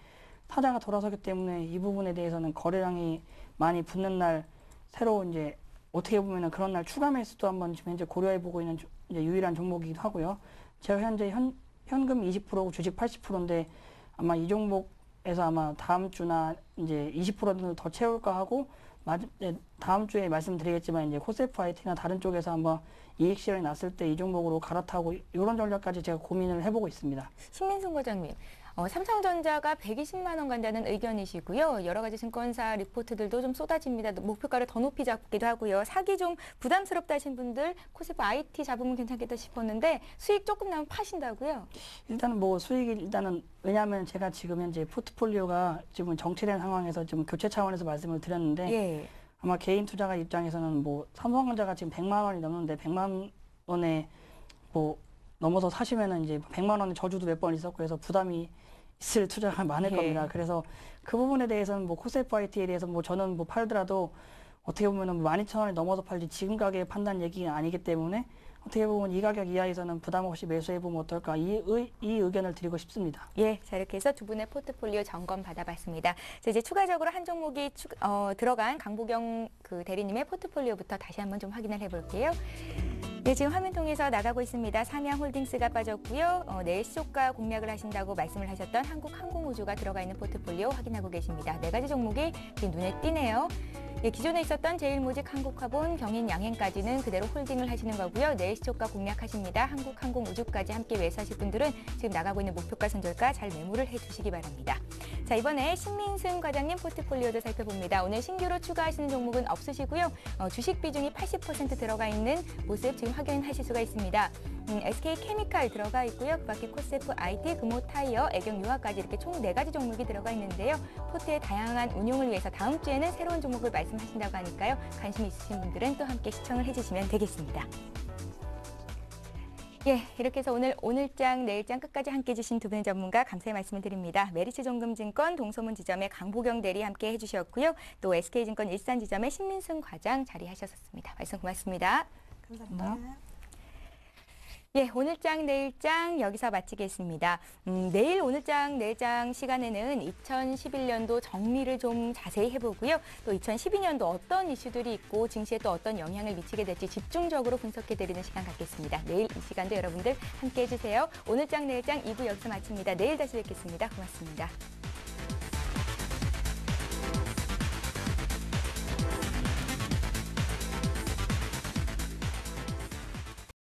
타자가 돌아서기 때문에 이 부분에 대해서는 거래량이 많이 붙는 날, 새로 이제 어떻게 보면은 그런 날 추가 매수도 한번 지금 현재 고려해 보고 있는 이제 유일한 종목이기도 하고요. 제가 현재 현금 20%고 주식 80%인데 아마 이 종목에서 아마 다음 주나 이제 20% 정도 더 채울까 하고, 다음 주에 말씀드리겠지만 이제 코세프 IT나 다른 쪽에서 한번 이익 실현이 났을 때 이 종목으로 갈아타고, 이런 전략까지 제가 고민을 해보고 있습니다. 신민승 과장님, 삼성전자가 120만 원 간다는 의견이시고요. 여러 가지 증권사 리포트들도 좀 쏟아집니다. 목표가를 더 높이 잡기도 하고요. 사기 좀 부담스럽다 하신 분들 코세프 IT 잡으면 괜찮겠다 싶었는데 수익 조금 나면 파신다고요? 일단은 뭐 수익이 일단은, 왜냐하면 제가 지금 현재 포트폴리오가 지금 정체된 상황에서 지금 교체 차원에서 말씀을 드렸는데, 예. 아마 개인 투자가 입장에서는 뭐 삼성전자가 지금 100만 원이 넘는데 100만 원에 뭐 넘어서 사시면은 이제 100만 원의 저주도 몇 번 있었고 해서 부담이 있을 투자가 많을 예. 겁니다. 그래서 그 부분에 대해서는 뭐 코세프 IT에 대해서 뭐 저는 뭐 팔더라도 어떻게 보면은 12,000원이 넘어서 팔지 지금 가격의 판단 얘기가 아니기 때문에, 어떻게 보면 이 가격 이하에서는 부담 없이 매수해보면 어떨까, 이 의견을 드리고 싶습니다. 예, 자 이렇게 해서 두 분의 포트폴리오 점검 받아봤습니다. 자, 이제 추가적으로 한 종목이 들어간 강보경 그 대리님의 포트폴리오부터 다시 한번 좀 확인을 해볼게요. 네, 지금 화면 통해서 나가고 있습니다. 삼양홀딩스가 빠졌고요. 내일 시초가 공략을 하신다고 말씀을 하셨던 한국항공우주가 들어가 있는 포트폴리오 확인하고 계십니다. 네 가지 종목이 지금 눈에 띄네요. 예, 기존에 있었던 제일모직, 한국화본, 경인, 양행까지는 그대로 홀딩을 하시는 거고요. 내일 시초가 공략하십니다. 한국항공우주까지 함께 매수하실 분들은 지금 나가고 있는 목표가 손절가 잘 매물을 해주시기 바랍니다. 자, 이번에 신민승 과장님 포트폴리오도 살펴봅니다. 오늘 신규로 추가하시는 종목은 없으시고요. 주식 비중이 80% 들어가 있는 모습 지금 확인하실 수가 있습니다. SK케미칼 들어가 있고요. 그 밖에 코세프 IT, 금호타이어, 애경유화까지 이렇게 총 4가지 종목이 들어가 있는데요. 포트의 다양한 운용을 위해서 다음 주에는 새로운 종목을 말씀하신다고 하니까요. 관심 있으신 분들은 또 함께 시청을 해주시면 되겠습니다. 예, 이렇게 해서 오늘장, 내일장 끝까지 함께해 주신 두 분의 전문가 감사의 말씀을 드립니다. 메리츠종금증권 동소문지점의 강보경 대리 함께 해주셨고요. 또 SK증권 일산지점의 신민승 과장 자리하셨습니다. 말씀 고맙습니다. 감사합니다. 예, 오늘장, 내일장 여기서 마치겠습니다. 내일 오늘장, 내일장 시간에는 2011년도 정리를 좀 자세히 해보고요. 또 2012년도 어떤 이슈들이 있고 증시에 또 어떤 영향을 미치게 될지 집중적으로 분석해드리는 시간 갖겠습니다. 내일 이 시간도 여러분들 함께해 주세요. 오늘장, 내일장 2부 여기서 마칩니다. 내일 다시 뵙겠습니다. 고맙습니다.